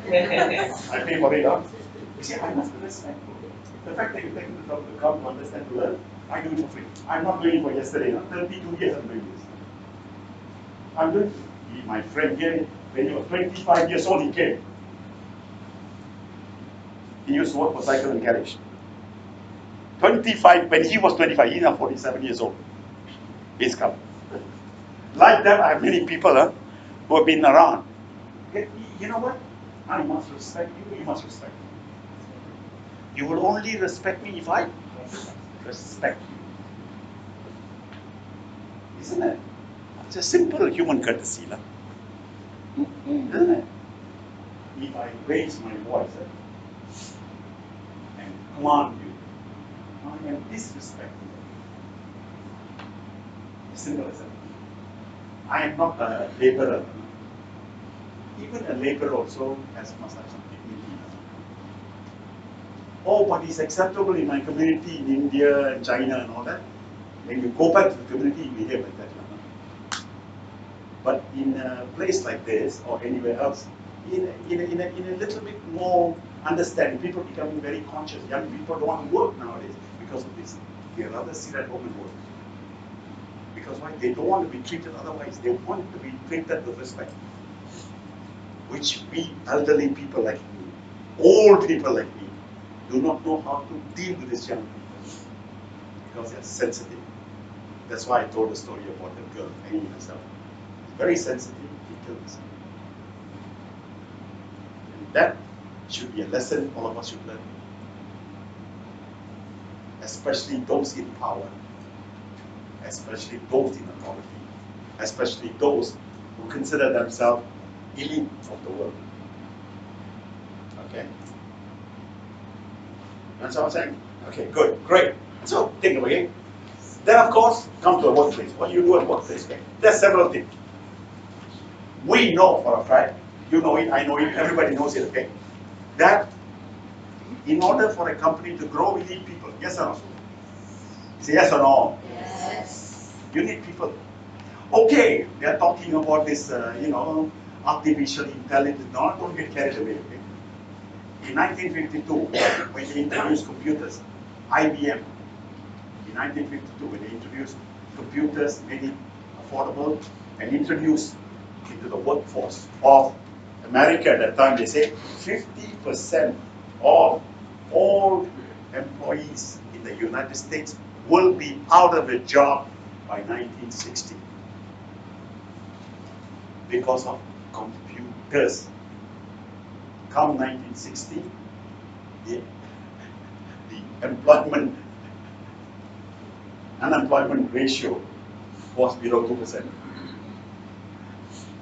Speaker 4: I pay for it, huh? You see, I must be respectful. The fact that you take the time to come to understand, to learn, I do it for free. I'm not doing it for yesterday, no? 32 years I'm doing this. I'm doing it. My friend here, when he was 25 years old, he came. He used to work for Cycle and Garage. 25, when he was 25, he's now 47 years old. He's come. Like that, I have many people who have been around. You know what? I must respect you, you must respect me. You will only respect me if I respect you. Isn't it? It's a simple human courtesy. Isn't it? If I raise my voice and command you, I am disrespecting you. Simple as that. I am not a laborer. Even a laborer also must have some dignity. Oh, but it's acceptable in my community in India and China and all that. When you go back to the community, you behave like that. But in a place like this or anywhere else, in a little bit more understanding, people becoming very conscious. Young people don't want to work nowadays because of this. They rather sit at home and work. Because why? They don't want to be treated otherwise. They want to be treated with respect. Which we elderly people like me, old people like me, do not know how to deal with these young people. Because they're sensitive. That's why I told the story about the girl hanging herself. Very sensitive, he killed himself. And that should be a lesson all of us should learn. Especially those in power, especially those in authority, especially those who consider themselves elite of the world. Okay? That's what I'm saying? Okay, good, great. So, think about it. Then, of course, come to the workplace. What do you do at workplace? Okay? There's several things. We know for a fact, you know it, I know it, everybody knows it, okay? That in order for a company to grow, we need people. Yes or no? Say yes or no?
Speaker 2: Yes.
Speaker 4: You need people. Okay, they are talking about this, artificial intelligence. No, don't get carried away, okay? In 1952, when they introduced computers, IBM, in 1952, when they introduced computers, made it affordable, and introduced into the workforce of America at that time, they say 50% of all employees in the United States will be out of a job by 1960 because of computers. Come 1960, the unemployment ratio was below 2%.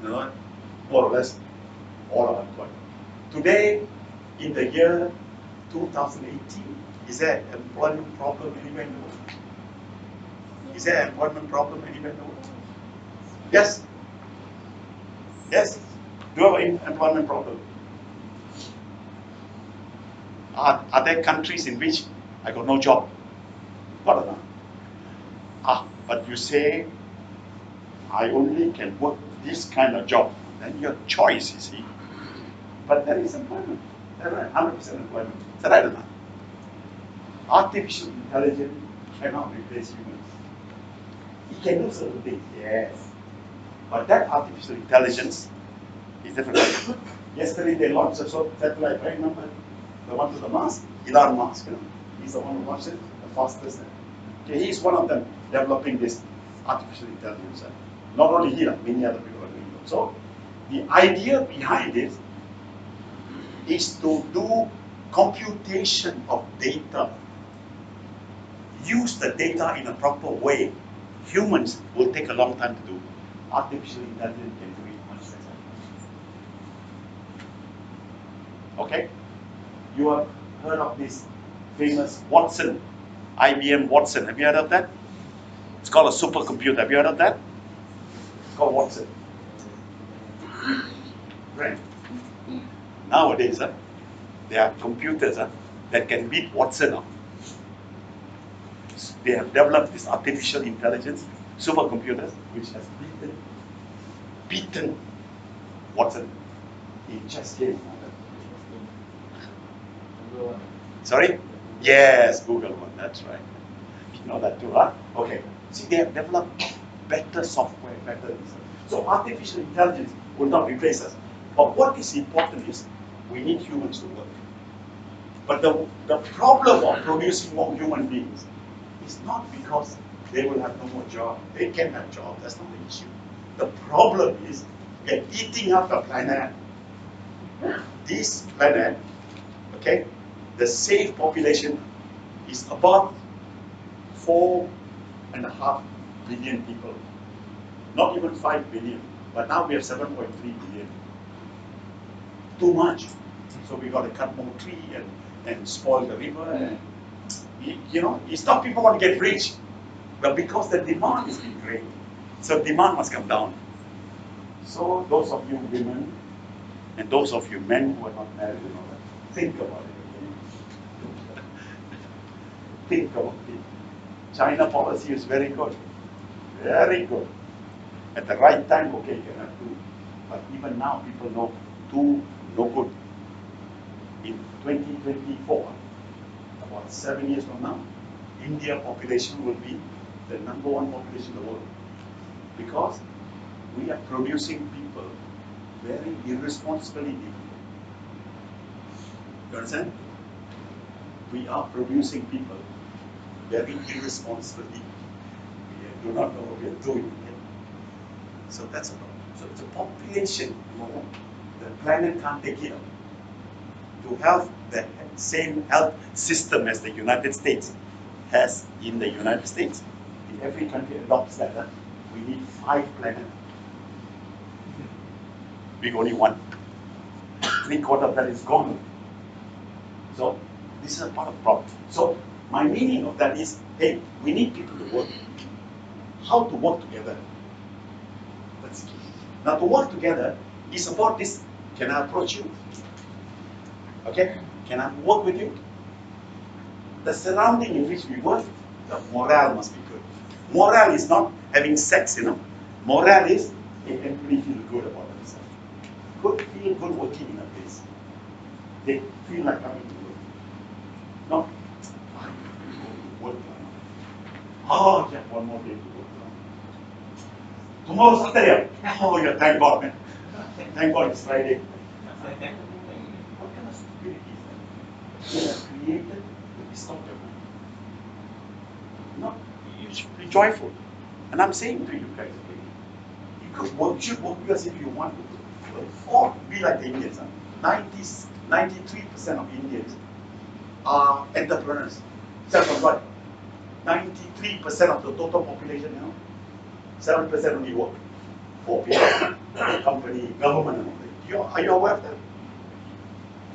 Speaker 4: You know, more or less all are employed. Today, in the year 2018, is there an employment problem anywhere in the world? Is there an employment problem anywhere in the world? Yes? Yes? Do you have an employment problem? Are there countries in which I got no job? What are they? But you say, I only can work this kind of job. Then your choice, you see. But there is employment. Is that right? 100% employment. Is that right or not? Artificial intelligence cannot replace humans. It can do certain things, yes. But that artificial intelligence is different. Yesterday they launched a satellite, right? Remember? The one to the Mars? Elon Musk, he's the one who launched it, the fastest. Okay, he's one of them developing this artificial intelligence. Not only he, many other people are doing it. So, the idea behind it is to do computation of data. Use the data in a proper way. Humans will take a long time to do. Artificial intelligence can do it much better. Okay? You have heard of this famous Watson, IBM Watson. Have you heard of that? It's called a supercomputer. Have you heard of that? It's called Watson. Right. Nowadays, there are computers that can beat Watson. They have developed this artificial intelligence supercomputers which has beaten Watson in chess game. Sorry? Yes, Google one, that's right. You know that too, huh? Okay. See, they have developed better software, better research. So artificial intelligence will not replace us. But what is important is we need humans to work. But the problem of producing more human beings is not because they will have no more job. They can have jobs, that's not the issue. The problem is they're eating up the planet. This planet, okay, the safe population is about 4.5 billion people. Not even 5 billion. But now we have 7.3 billion. Too much. So we got to cut more tree and spoil the river. And, it's not people want to get rich. But because the demand is being great. So demand must come down. So those of you women and those of you men who are not married, think about it. think about it. China policy is very good. Very good. At the right time, okay, you can have two. But even now, people know two, no good. In 2024, about 7 years from now, India population will be the #1 population in the world. Because we are producing people very irresponsibly. You understand? We are producing people very irresponsibly. We do not know what we are doing. So that's a problem. So it's a population, the planet can't take it up. To have the same health system as the United States has in the United States, if every country adopts that, we need 5 planets. We only one. 3/4 of that is gone. So this is a part of the problem. So my meaning of that is, hey, we need people to work. How to work together? That's key. Now to work together is about this. Can I approach you? Okay? Can I work with you? The surrounding in which we work, the morale must be good. Morale is not having sex, Morale is everybody feel good about themselves. Feel good working in a place. They feel like coming to work. Not, I work now. Oh, yeah, one more day to work now. Tomorrow Saturday. Oh, yeah, thank God, man. Thank God it's Friday. What kind of stupidity is that? We are created to distort your mind. No, you should be joyful. And I'm saying to you guys, okay, you should work as if you want to. Or be like the Indians. 93% of Indians are entrepreneurs, self-employed. 93% of the total population, 7% only work for people, company, government. Are you aware of that?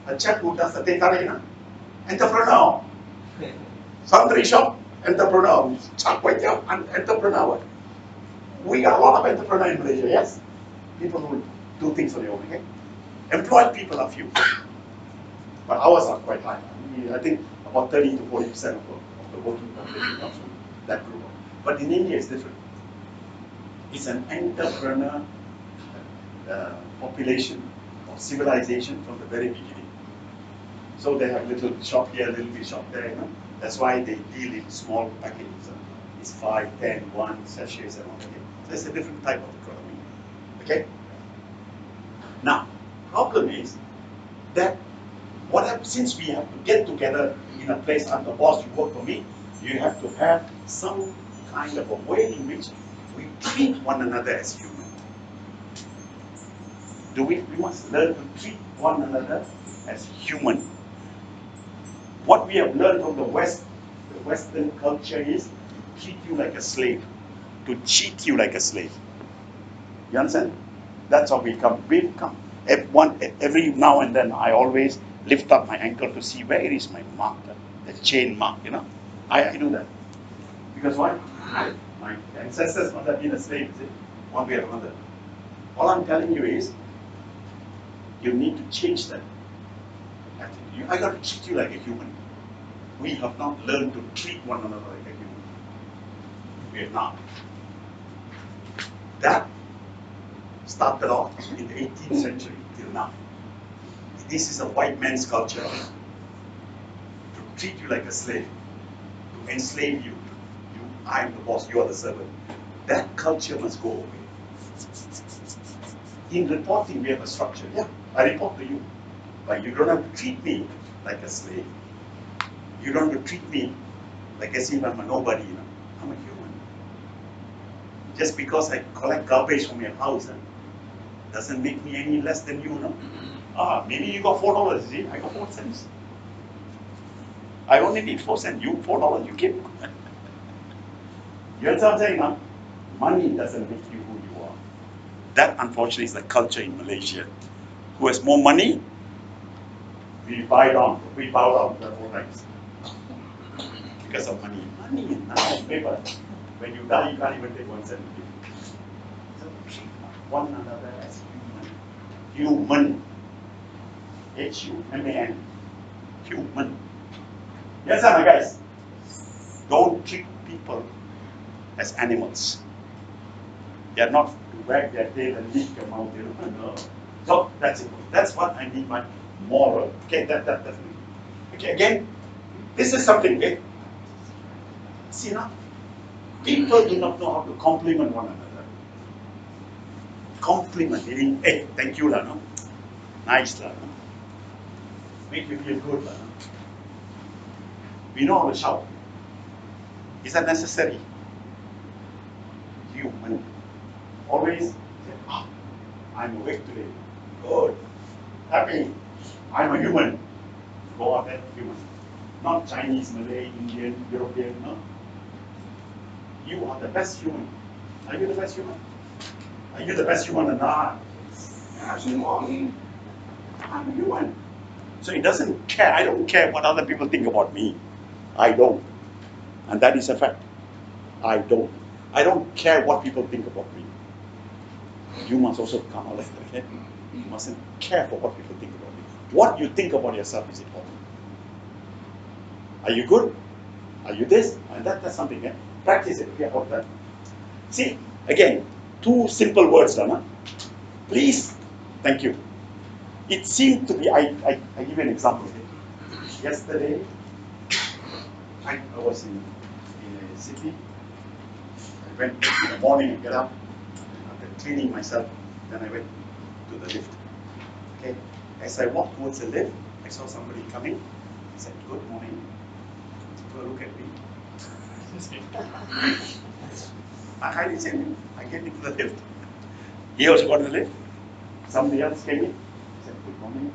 Speaker 4: A chap who does the teh tarik, entrepreneur. Sundry shop, entrepreneur. Chak kway teow, entrepreneur. We got a lot of entrepreneurs in Malaysia, yes? People who do things on their own, okay? Employed people are few, but ours are quite high. I think about 30 to 40% of the working population comes from that group. But in India, it's different. It's an entrepreneur population or civilization from the very beginning. So they have little shop here, little bit shop there. That's why they deal in small packages. It's 5, 10, 1 sachets and all that. So it's a different type of economy. Okay. Now, problem is that since we have to get together in a place, I'm the boss, you work for me, you have to have some kind of a way in which we treat one another as human. We must learn to treat one another as human. What we have learned from the West, the Western culture is to treat you like a slave, to cheat you like a slave. You understand? That's how we've come. Every now and then, I always lift up my ankle to see where is my mark, the chain mark, I do that. Because why? My ancestors must have been a slave, one way or another. All I'm telling you is, you need to change that attitude. I got to treat you like a human. We have not learned to treat one another like a human. We have not. That started off in the 18th century till now. This is a white man's culture. To treat you like a slave, to enslave you. I am the boss, you are the servant. That culture must go away. In reporting, we have a structure. Yeah, I report to you. But you don't have to treat me like a slave. You don't have to treat me like as if I'm a nobody. I'm a human. Just because I collect garbage from your house doesn't make me any less than you. Maybe you got $4, see? I got 4 cents. I only need 4 cents. You $4, you keep. You understand what I'm saying, Money doesn't make you who you are. That, unfortunately, is the culture in Malaysia. Who has more money, we bow down to the whole rights. Because of money. Money is now paper. When you die, you can't even take 1 cent with you. So treat one another as human. Human. H-U-M-A-N. Human. Yes, my guys. Don't treat people as animals. They are not to wag their tail and lick your mouth, you know. No. So that's it. That's what I mean by moral. Okay, that. Okay, again, this is something, okay? See now, people do not know how to compliment one another. Compliment, meaning, hey, thank you, lah, no? Nice, lah, no? Make you feel good, lah, no? We know how to shout. Is that necessary? Human. Always say, oh, I'm awake today. Good. Happy. I'm a human. Go out there, human. Not Chinese, Malay, Indian, European, no? You are the best human. Are you the best human? Are you the best human or not? I'm a human. So it doesn't care. I don't care what other people think about me. I don't. And that is a fact. I don't. I don't care what people think about me. You must also come out like that. Okay? You mustn't care for what people think about you. What you think about yourself is important. Are you good? Are you this? And that's something. Eh? Practice it. Okay, about that. See, again, two simple words, Dana. Please, thank you. It seemed to be, I give you an example. Yesterday, I was in a city. I went in the morning and get up, after cleaning myself, then I went to the lift. Okay. As I walked towards the lift, I saw somebody coming. I said, good morning. People look at me. I didn't say anything. I get into the lift. He also got in the lift. Somebody else came in. I said, good morning.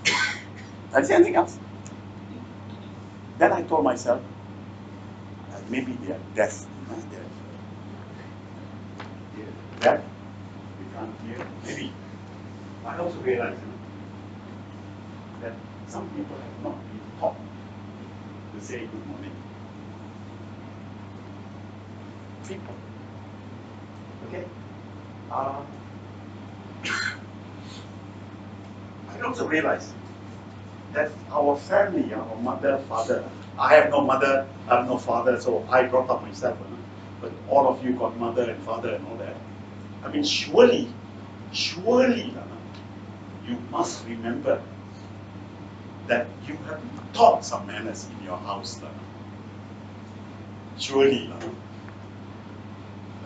Speaker 4: I didn't say anything else. Then I told myself, maybe they are deaf. They're deaf. We can't hear. Maybe. I also realized that some people have not been taught to say good morning. People. Okay? I also realized that our family, our mother, father, I have no mother, I have no father, so I brought up myself. But all of you got mother and father and all that. I mean, surely, you must remember that you have taught some manners in your house. Surely,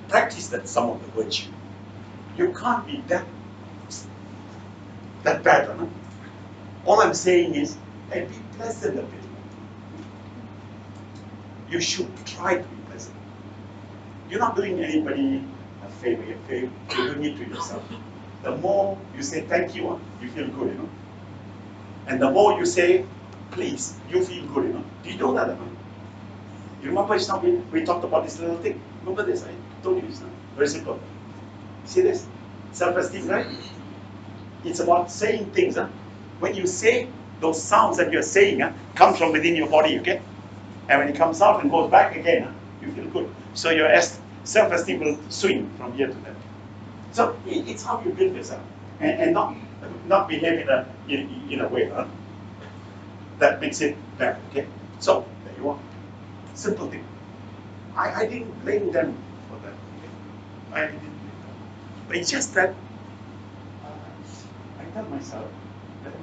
Speaker 4: practice that some of the virtue. You can't be that bad. All I'm saying is, hey, be pleasant a bit. You should try to be pleasant. You're not doing anybody a favor. You're doing it to yourself. The more you say thank you, you feel good, And the more you say please, you feel good, Do you know that, You remember just now we talked about this little thing? Remember this? I told you it's very simple. See this? Self-esteem, right? It's about saying things. When you say, those sounds that you're saying comes from within your body, okay? And when it comes out and goes back again, you feel good. So your self-esteem will swing from here to there. So it's how you build yourself, and not behave in a way that makes it bad. Okay. So there you are. Simple thing. I didn't blame them for that. Okay? I didn't blame them. But it's just that I tell myself that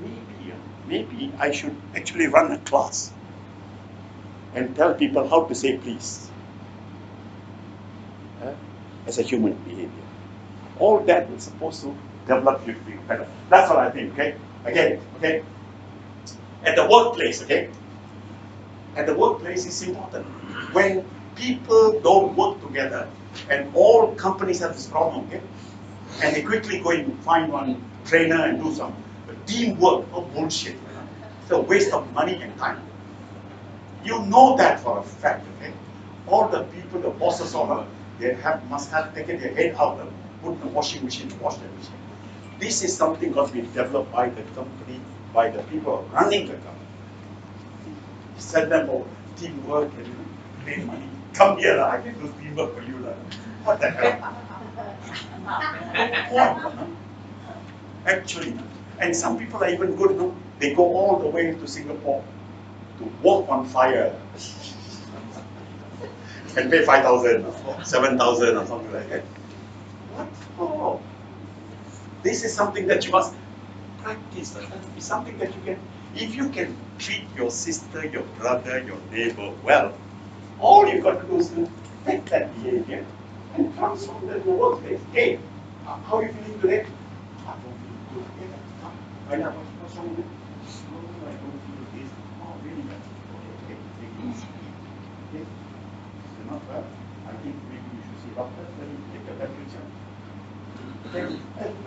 Speaker 4: maybe I should actually run a class and tell people how to say please as a human behavior. All that is supposed to develop you to be better. That's what I think, okay? Again, okay? At the workplace, okay? At the workplace is important. When people don't work together, and all companies have this problem, okay? And they quickly go and find one trainer and do some teamwork. Oh, bullshit. It's a waste of money and time. You know that for a fact, okay? All the people, the bosses, all they must have taken their head out and put in the washing machine to wash their machine. This is something got to be developed by the company, by the people running the company. Send them for teamwork and pay money. Come here, I can do teamwork for you. What the hell? Actually, and some people are even good, They go all the way to Singapore to walk on fire. and pay 5,000 or 7,000 or something like that. What for? This is something that you must practice. It's something that you can, if you can treat your sister, your brother, your neighbor well, all you've got to do is to take that behavior and transform that in your workplace. Hey, how are you feeling today? I don't feel good. Yeah, find out what's wrong with you. No, I don't feel this. Oh, really bad. Okay, take it easy. Okay? You're not well. I think maybe you should see a doctor. Let me take your temperature. Okay?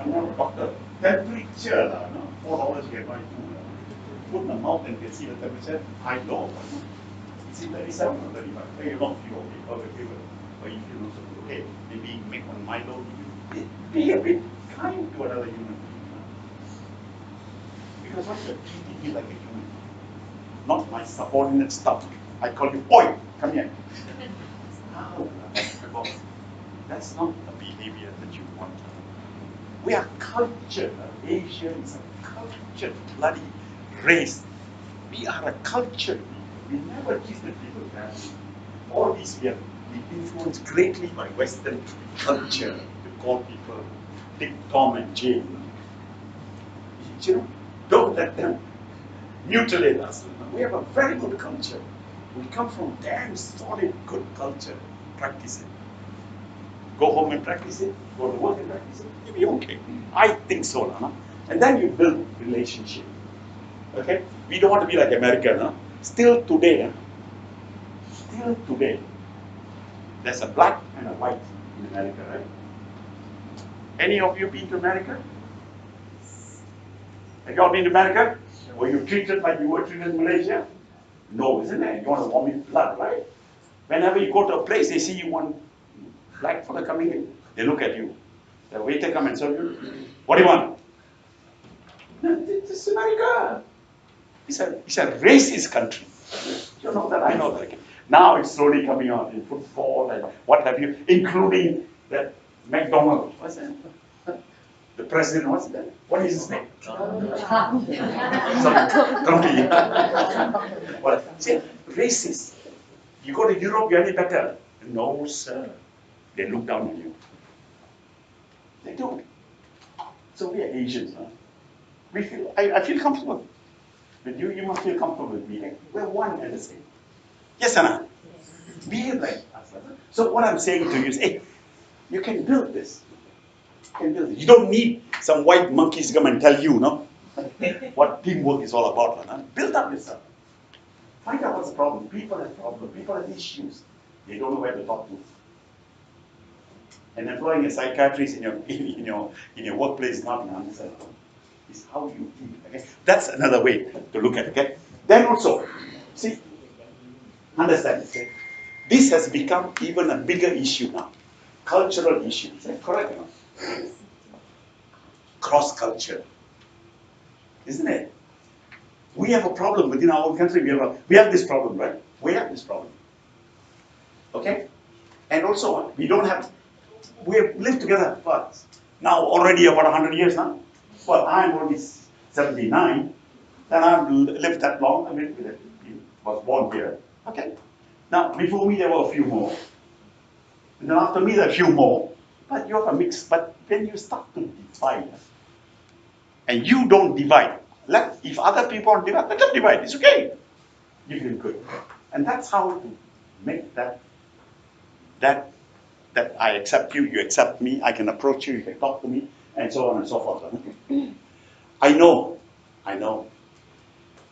Speaker 4: I'm not a doctor. Temperature, no? $4 you can buy food. Put in the mouth and you can see the temperature. I know. It's 37 or 35. Hey, you don't feel okay. Okay, fever. Or you feel not so good. Okay, maybe make one Milo. Be a bit kind to another human being. Because what you're treating me like a human being, not my subordinate stuff. I call you, oi, come here. No, that's not the behavior that you want. We are cultured. Asia is a cultured bloody race. We are a cultured people. We never treated people badly. All these we have been influenced greatly by Western culture to call people Dick, Tom, and Jane. You know, don't let them mutilate us. We have a very good culture. We come from damn solid good culture. Practice it. Go home and practice it. Go to work and practice it. You'll be okay. I think so, huh? And then you build relationship. Okay? We don't want to be like America, huh? Still today, there's a black and a white in America, right? Any of you been to America? Have you all been to America? Were you treated like you were treated in Malaysia? No, isn't it? You want to vomit blood, right? Whenever you go to a place, they see you one black fella coming in, they look at you. The waiter come and serve you. What do you want? No, this is America. It's a racist country. You know that, I know that. Now it's slowly coming out in football and what have you, including that McDonald's. What's that? The president, what's that? What is his name? Trumpy. Well, see, racist. You go to Europe, you're any better. No, sir. They look down on you. They don't. So we are Asians, huh? We feel, I feel comfortable. With you, you must feel comfortable with me. We're one and the same. Yes, Anna? Behave like us. So what I'm saying to you is, hey, you can build this. You can build it. You don't need some white monkeys to come and tell you, no? What teamwork is all about. No? Build up yourself. Find out what's the problem. People have problems. People have issues. They don't know where to talk to. And employing a psychiatrist in your workplace is not an answer. It's how you think. Okay? That's another way to look at it. Okay? Then also, see, understand this. Okay? This has become even a bigger issue now. Cultural issue. Is that correct? No? Cross culture. Isn't it? We have a problem within our own country. We have this problem, right? We have this problem. Okay? And also, we have lived together for now already about 100 years now. Well, I'm only 79, and I've lived that long. I mean, was born here. Okay? Now, before me, there were a few more. And then after me, there are a few more. But you have a mix. But when you start to divide, and you don't divide, if other people don't divide, let them divide. It's okay. You feel good. And that's how to make that I accept you, you accept me, I can approach you, you can talk to me, and so on and so forth. I know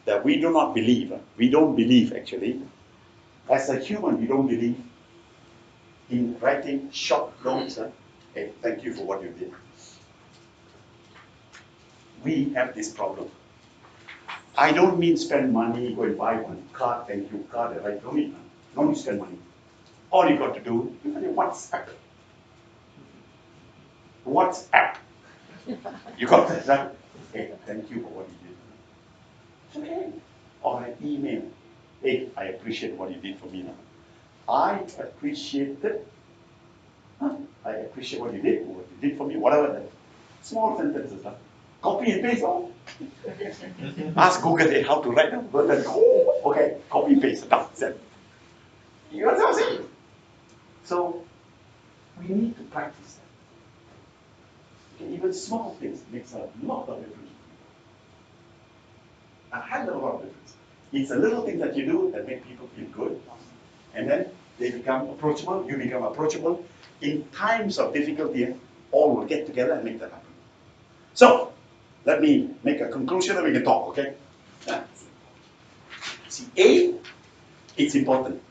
Speaker 4: that we don't believe actually, as a human, we don't believe in writing short notes. Hey, thank you for what you did. We have this problem. I don't mean spend money, go and buy one card, thank you card, right? Don't need to spend money. All you got to do, you got your WhatsApp. WhatsApp. You got that, right? Hey, thank you for what you did. It's okay. Or an email. Hey, I appreciate what you did for me now. I appreciate it. I appreciate what you did for me, whatever that. Small sentences. Copy and paste all. Ask Google how to write them. Oh, okay, copy and paste. That's it. You know what I'm saying? So we need to practice that. Okay, even small things makes a lot of difference. A hell of a lot of difference. It's a little thing that you do that make people feel good, and then they become approachable, you become approachable. In times of difficulty, all will get together and make that happen. So, let me make a conclusion and we can talk, okay? See, A, it's important.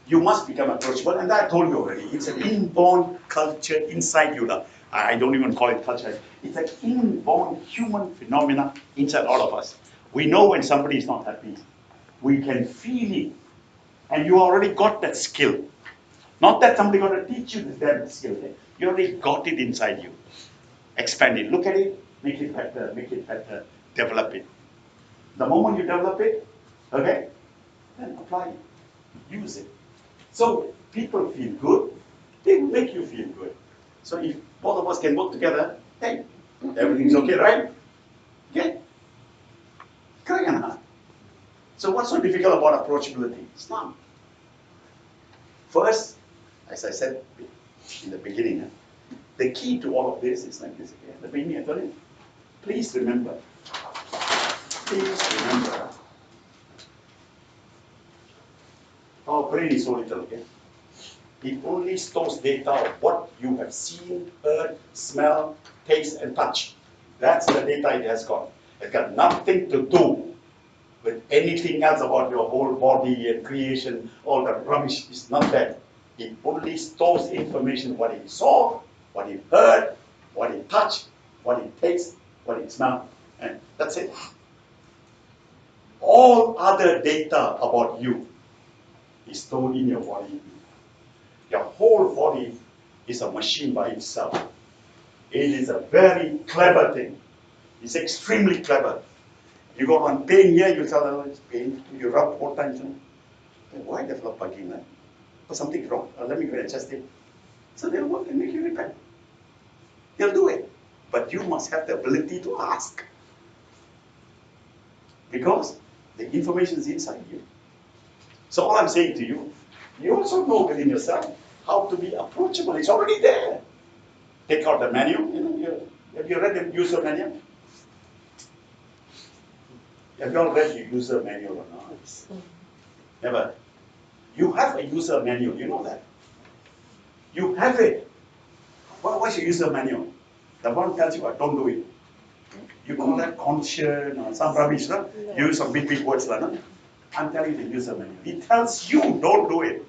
Speaker 4: You must become approachable, and I told you already, it's an inborn culture inside you. I don't even call it culture. It's an inborn human phenomena inside all of us. We know when somebody is not happy. We can feel it. And you already got that skill. Not that somebody got to teach you this damn skill. You already got it inside you. Expand it. Look at it. Make it better. Make it better. Develop it. The moment you develop it, okay, then apply it. Use it. So people feel good. They will make you feel good. So if both of us can work together, hey, everything's okay, right? Okay? Correct or not? So what's so difficult about approachability? It's not. First, as I said in the beginning, the key to all of this is like this. Okay? The beginning, I told you, please remember, our brain is so little, okay? It only stores data of what you have seen, heard, smelled, taste, and touch. That's the data it has got. It's got nothing to do with anything else about your whole body and creation, all the rubbish. It's not that. It only stores information, what it saw, what it heard, what it touched, what it tastes, what it smelled, and that's it. All other data about you is stored in your body. Your whole body is a machine by itself. It is a very clever thing. It's extremely clever. You got one pain here, you tell them it's pain. You rub 4 times. Why develop bugging, man? Or something wrong. Let me go and adjust it. So they'll work and make you repent. They'll do it. But you must have the ability to ask. Because the information is inside you. So all I'm saying to you, you also know within yourself how to be approachable. It's already there. Take out the manual. Have you read the user manual? Have you all read the user manual or not? Never. You have a user manual. You know that. You have it. What's your user manual? The one tells you, don't do it. You call that conscience or some rubbish, no? You use some big words, no? I'm telling you the user manual. It tells you, don't do it.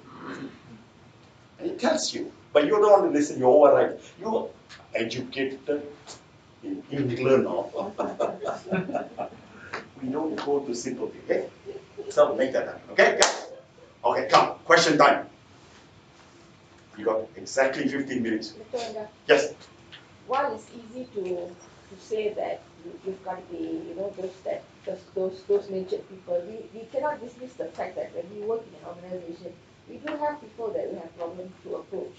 Speaker 4: It tells you. But you don't want to listen, you override. You educated in England or we don't go to sympathy, okay? So make that happen, okay? Okay, come, question time. You got exactly 15 minutes. Yes?
Speaker 5: While it's easy to say that you've got to be, those natured people, we cannot dismiss the fact that when we work in an organization, we do have people that we have problems to approach.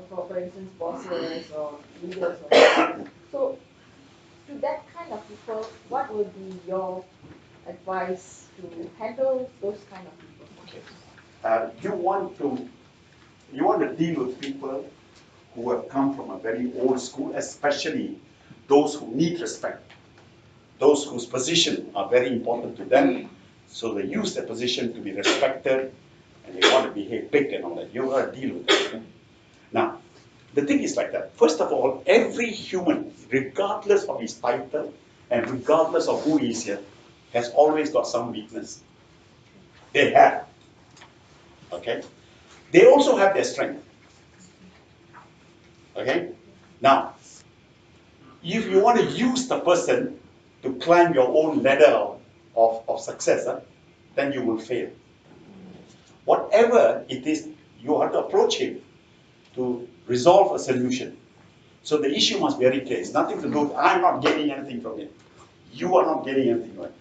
Speaker 5: For instance, bosses or leaders. So, to that kind of people, what would be your advice to handle those kind of people?
Speaker 4: Okay. You want to deal with people who have come from a very old school, especially those who need respect, those whose position are very important to them, so they use their position to be respected, and they want to behave big and all that. You got to deal with that. Okay? Now, the thing is like that. First of all, every human, regardless of his title and regardless of who he is here, has always got some weakness. They have. Okay? They also have their strength. Okay? Now, if you want to use the person to climb your own ladder of success, then you will fail. Whatever it is, you have to approach him to resolve a solution. So the issue must be very clear. It's nothing to do with, I'm not gaining anything from it. You are not gaining anything from it.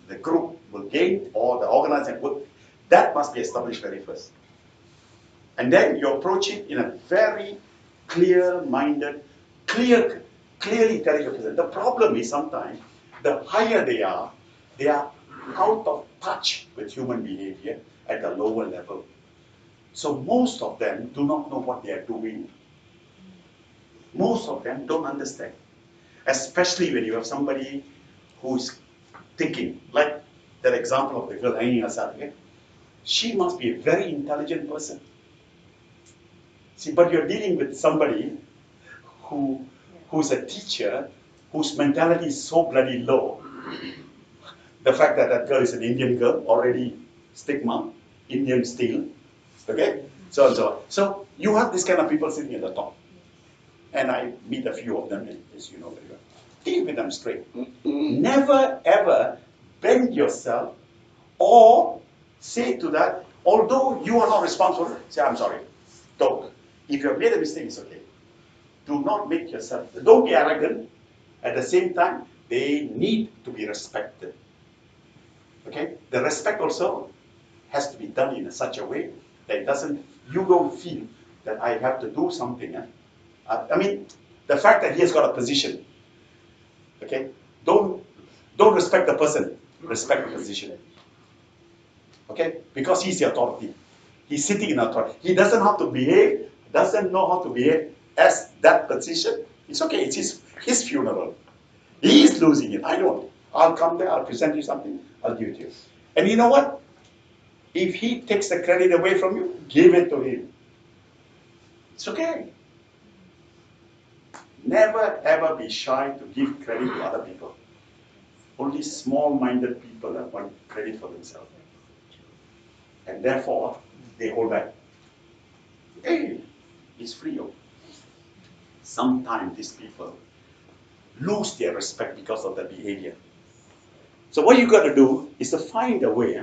Speaker 4: The group will gain, or the organization will. That must be established very first. And then you approach it in a very clear-minded, clearly telling the person. The problem is sometimes, the higher they are out of touch with human behavior at the lower level. So most of them do not know what they are doing. Most of them don't understand. Especially when you have somebody who's thinking, like that example of the girl hanging herself. Okay? She must be a very intelligent person. See, but you're dealing with somebody who's a teacher, whose mentality is so bloody low. The fact that that girl is an Indian girl, already stigma, Indian steel, okay? So and so on. So you have this kind of people sitting at the top. And I meet a few of them, as you know very well. Deal with them straight. Never ever bend yourself or say to that, although you are not responsible, say, I'm sorry. Don't. If you have made a mistake, it's okay. Do not make yourself, don't be arrogant. At the same time, they need to be respected. Okay? The respect also has to be done in such a way that it doesn't, you don't feel that I have to do something. I mean, the fact that he has got a position, okay? Don't respect the person, respect the position. Okay? Because he's the authority. He's sitting in authority. He doesn't have to behave, doesn't know how to behave as that position. It's okay, it's his funeral. He is losing it, I don't. I'll come there, I'll present you something, I'll give it to you. And you know what? If he takes the credit away from you, give it to him. It's okay. Never ever be shy to give credit to other people. Only small-minded people want credit for themselves. And therefore, they hold back. Hey, it's free. Sometimes these people lose their respect because of their behavior. So what you got to do is to find a way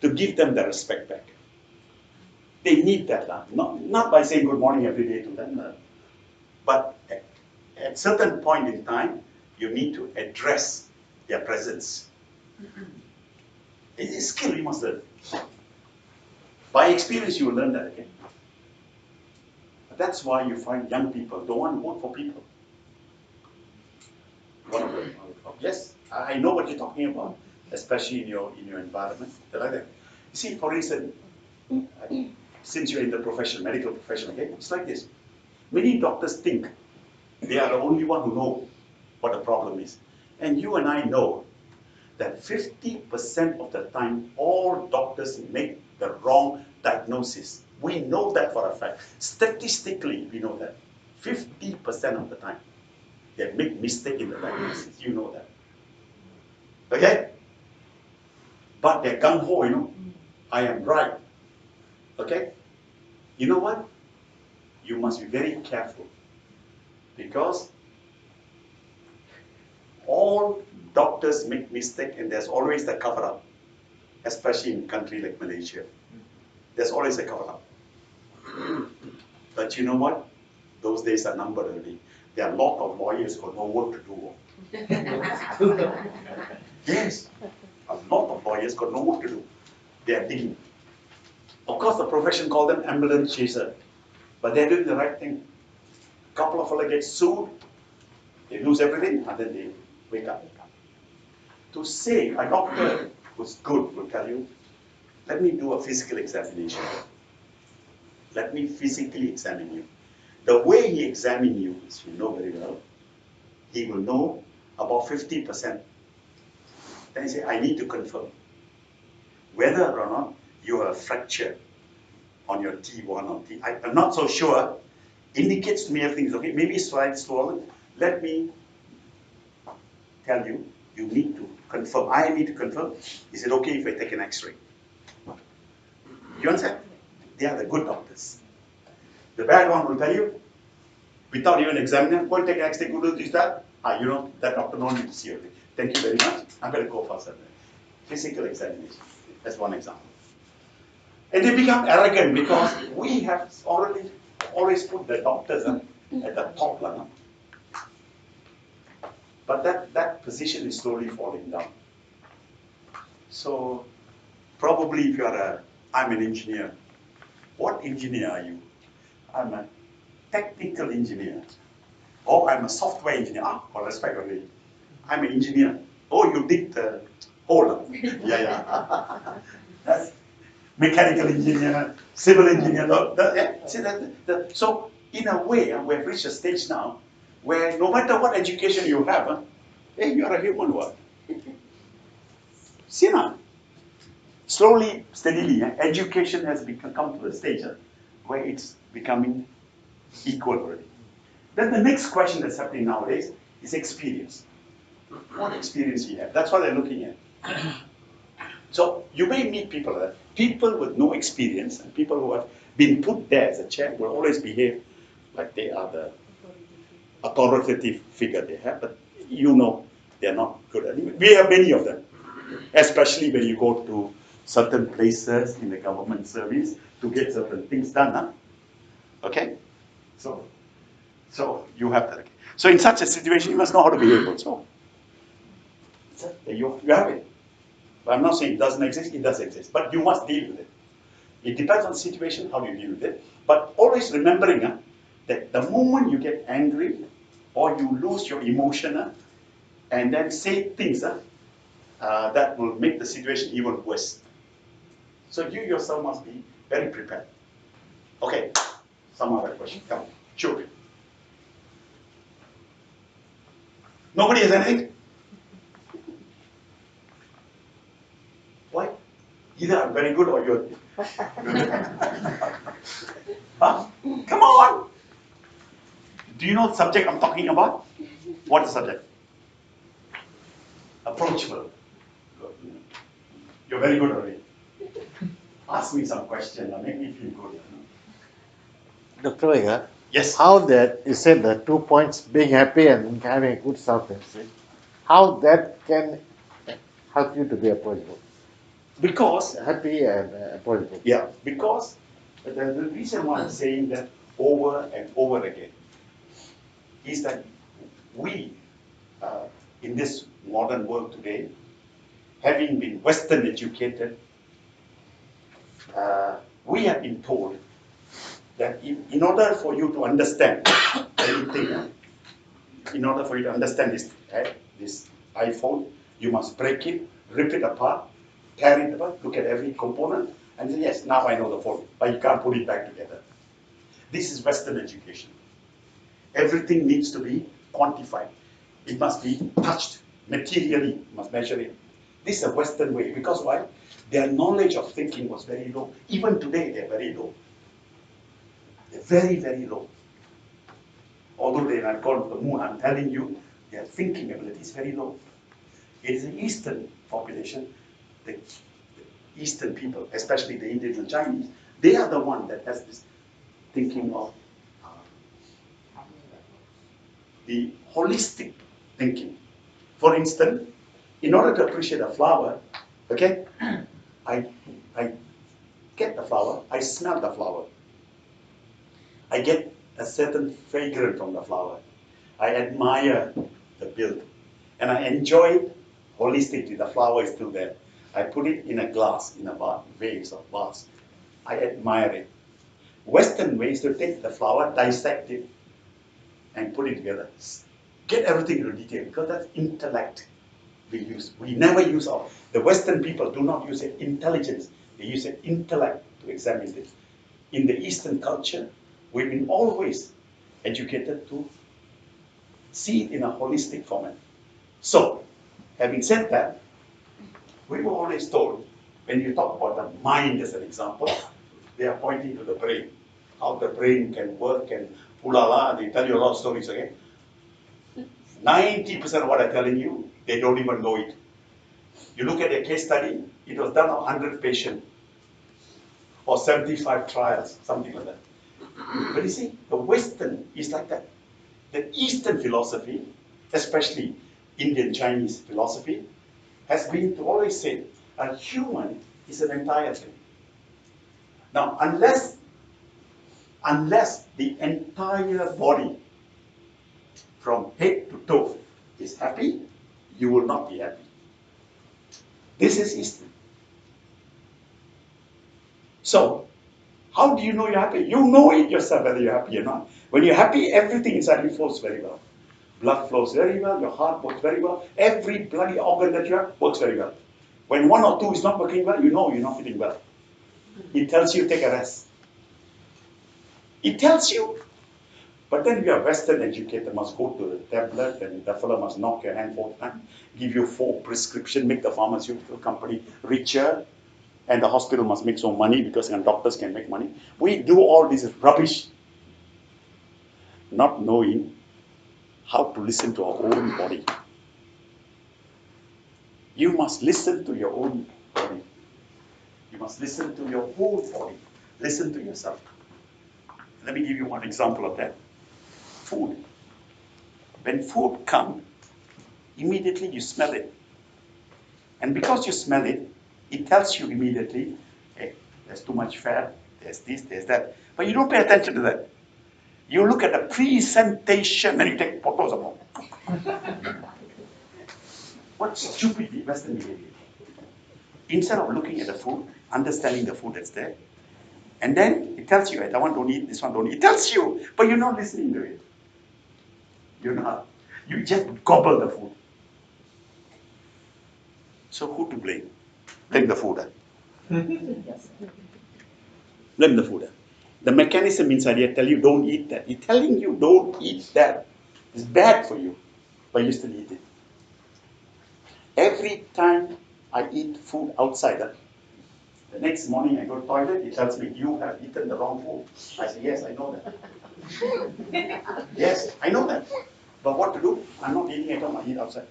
Speaker 4: to give them the respect back. They need that, not by saying good morning every day to them, but at certain point in time, you need to address their presence. It's a skill you must learn. By experience, you will learn that again. That's why you find young people don't want to work for people. Yes, I know what you're talking about, especially in your environment. They're like that. You see, for instance, since you're in the profession, medical profession, okay, it's like this. Many doctors think they are the only one who know what the problem is. And you and I know that 50% of the time, all doctors make the wrong diagnosis. We know that for a fact. Statistically, we know that. 50% of the time, they make mistake in the diagnosis. You know that. Okay? But they're gung-ho, you know. I am right. Okay? You know what? You must be very careful. Because all doctors make mistake and there's always the cover-up. Especially in a country like Malaysia. There's always a cover-up. But you know what? Those days are numbered already. There are a lot of lawyers who have no work to do. Yes. A lot of lawyers got no work to do. They are digging. Of course, the profession called them ambulance chaser. But they're doing the right thing. A couple of fellas get sued, they lose everything, and then they wake up. To say a doctor who's good will tell you, let me do a physical examination. Let me physically examine you. The way he examines you, as you know very well, he will know about 50%. Then he say, I need to confirm whether or not you have a fracture on your T1 or T. I'm not so sure. Indicates to me everything is okay. Maybe slight swollen. Let me tell you, you need to confirm. I need to confirm. Is it okay if I take an X-ray? You understand? They are the good doctors. The bad one will tell you, without even examining, go and take an X-ray, go do this, that. You know, that doctor no need to see you. Thank you very much. I'm going to go faster. Physical examination. That's one example. And they become arrogant because we have always put the doctors at the top level. But that position is slowly falling down. So probably if I'm an engineer. What engineer are you? I'm a technical engineer. Oh, I'm a software engineer. All respect already. I'm an engineer. Oh, you dig the hole. Yeah. mechanical engineer, civil engineer. So in a way, we've reached a stage now where no matter what education you have, hey, you're a human one. See now, slowly, steadily, education has come to a stage where it's becoming equal already. Then the next question that's happening nowadays is experience. What experience do you have? That's what they're looking at. So you may meet people with no experience, and people who have been put there as a chair will always behave like they are the authoritative figure they have, but you know they're not good at it. We have many of them, especially when you go to certain places in the government service to get certain things done. Huh? Okay? So you have that. So in such a situation, you must know how to behave also. You have it. But I'm not saying it doesn't exist, it does exist. But you must deal with it. It depends on the situation, how you deal with it. But always remembering that the moment you get angry or you lose your emotion and then say things that will make the situation even worse. So you yourself must be very prepared. Okay, some other question. Come on, shoot. Nobody has anything? Why? Either I'm very good or you're... Huh? Come on! Do you know the subject I'm talking about? What is the subject? Approachable. You're very good already. Ask me some question and make me feel good.
Speaker 6: Dr. Venga,
Speaker 4: Yes.
Speaker 6: how that, you said the 2 points, being happy and having a good self-esteem, how that can help you to be approachable?
Speaker 4: Because,
Speaker 6: Happy and approachable.
Speaker 4: yeah, because the reason why I'm saying that over and over again is that we, in this modern world today, having been Western educated, we have been told that in order for you to understand anything, in order for you to understand this iPhone, you must break it, rip it apart, tear it apart, look at every component, and say, yes, now I know the phone, but you can't put it back together. This is Western education. Everything needs to be quantified. It must be touched materially, you must measure it. This is a Western way, because why? Their knowledge of thinking was very low. Even today, they're very low. They're very, very low. Although they have gone to the moon, I'm telling you, their thinking ability is very low. It is the Eastern population, the Eastern people, especially the Indians and Chinese, they are the one that has this thinking of the holistic thinking. For instance, in order to appreciate a flower, okay, I get the flower, I smell the flower. I get a certain fragrance from the flower. I admire the build. And I enjoy it holistically. The flower is still there. I put it in a glass, in a vase or vase. I admire it. Western way is to take the flower, dissect it, and put it together. Get everything into detail, because that's intellect we use. We never use the Western people do not use intelligence. They use intellect to examine this. In the Eastern culture, we've been always educated to see it in a holistic format. So, having said that, we were always told, when you talk about the mind as an example, they are pointing to the brain, how the brain can work and ulala, they tell you a lot of stories, okay? 90% of what I'm telling you, they don't even know it. You look at a case study, it was done on 100 patients, or 75 trials, something like that. But you see, the Western is like that. The Eastern philosophy, especially Indian Chinese philosophy, has been to always say a human is an entire thing. Now, unless the entire body from head to toe is happy, you will not be happy. This is Eastern. So, how do you know you're happy? You know it yourself whether you're happy or not. When you're happy, everything inside you flows very well. Blood flows very well, your heart works very well, every bloody organ that you have works very well. When one or two is not working well, you know you're not feeling well. It tells you take a rest. It tells you. But then you are Western educated, must go to the tablet and the fellow must knock your hand 4 times, give you 4 prescription, make the pharmaceutical company richer, and the hospital must make some money because doctors can make money. We do all this rubbish, not knowing how to listen to our own body. You must listen to your own body. You must listen to your whole body. Listen to yourself. Let me give you one example of that. Food. When food comes, immediately you smell it. And because you smell it, it tells you immediately, hey, there's too much fat, there's this, there's that. But you don't pay attention to that. You look at the presentation and you take photos of it. What stupid Western behavior. Instead of looking at the food, understanding the food that's there, and then it tells you, that one don't eat, this one don't eat. It tells you, but you're not listening to it. You're not. You just gobble the food. So who to blame? Blame the food. Blame the food. The mechanism inside here tell you don't eat that. It's telling you don't eat that. It's bad for you, but you still eat it. Every time I eat food outside, the next morning I go to the toilet, it tells me, you have eaten the wrong food. I say, yes, I know that. Yes, I know that. But what to do? I'm not eating at home, I eat outside.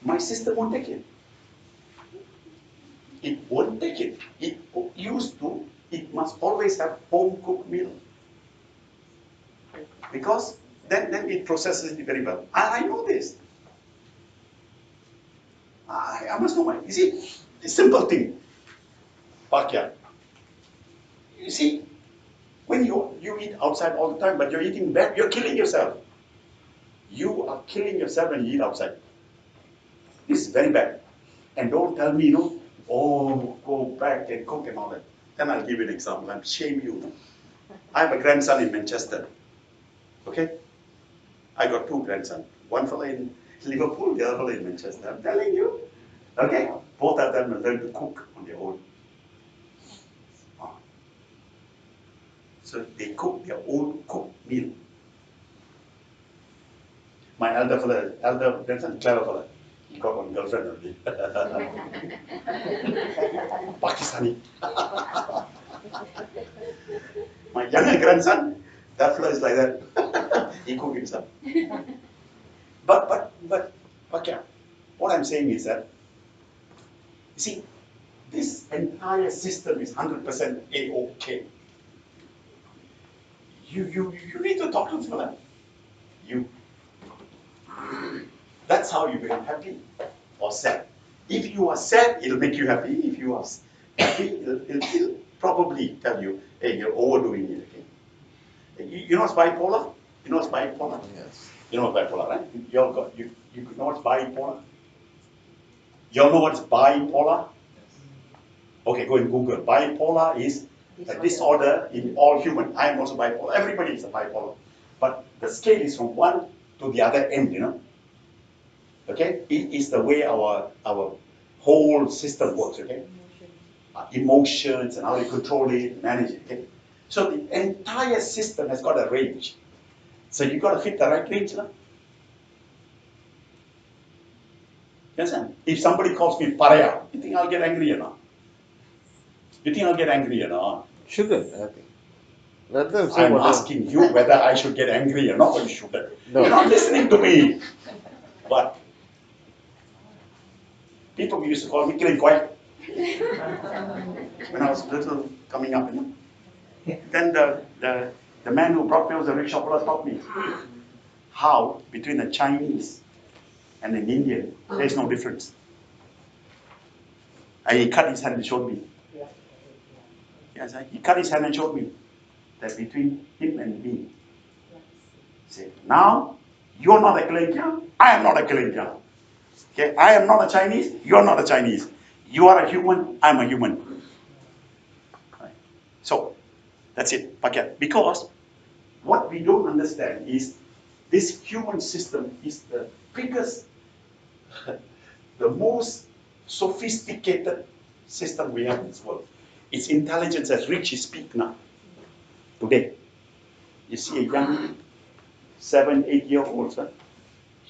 Speaker 4: My sister won't take it. It won't take it. It used to, it must always have home cooked meal. Because then it processes it very well. I know this. I must know you see, the simple thing. Backyard. You see, when you eat outside all the time, but you're eating bad, you're killing yourself. You are killing yourself when you eat outside. This is very bad. And don't tell me, oh, go back and cook and all that. Then I'll give you an example. I'm shame you. I have a grandson in Manchester. Okay? I got 2 grandsons. One fellow in Liverpool, the other fellow in Manchester. I'm telling you. Okay? Both of them will learn to cook on their own. So they cook their own cooked meal. My elder grandson, clever fellow. He got one girlfriend already. Pakistani. My younger grandson, that fellow is like that. He cook himself. But okay. What I'm saying is that, you see, this entire system is 100% A-OK. You need to talk to this fellow. That's how you become happy or sad. If you are sad, it'll make you happy. If you are happy, it'll probably tell you, hey, you're overdoing it again. You know what's bipolar? You know what's bipolar?
Speaker 6: Yes.
Speaker 4: You know what's bipolar, right? You know what's bipolar? You all know what's bipolar? Okay, go and Google. Bipolar is a disorder in all human. I am also bipolar. Everybody is a bipolar. But the scale is from one to the other end, Okay? It is the way our whole system works, okay? Emotions and how you control it, manage it, okay? So the entire system has got a range. So you got to fit the right range, You understand? If somebody calls me Paraya, you think I'll get angry or not? You think I'll get angry or not?
Speaker 6: Shouldn't, I think. Let them say
Speaker 4: I'm
Speaker 6: whatever.
Speaker 4: asking you whether I should get angry or not, or you shouldn't.
Speaker 6: No.
Speaker 4: You're not listening to me. But people used to call me killing quiet. When I was little coming up, Then the man who brought me was a rickshaw puller taught me how between a Chinese and an Indian, there's no difference. And he cut his hand and showed me. Yes, he cut his hand and showed me that between him and me. He said, now you're not a Kelenkia, I am not a Kelenkia. Okay, I am not a Chinese, you're not a Chinese. You are a human, I'm a human. Right. So that's it. Okay. Because what we don't understand is this human system is the biggest, the most sophisticated system we have in this world. Its intelligence has reached its peak now. Today, you see a young 7, 8-year-olds,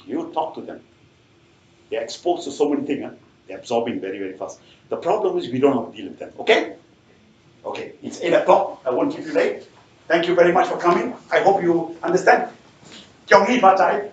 Speaker 4: you talk to them. They're exposed to so many things. They're absorbing very, very fast. The problem is we don't know how to deal with them. Okay? Okay, it's 8 o'clock. I won't keep you late. Thank you very much for coming. I hope you understand. Kyong hee ba chai?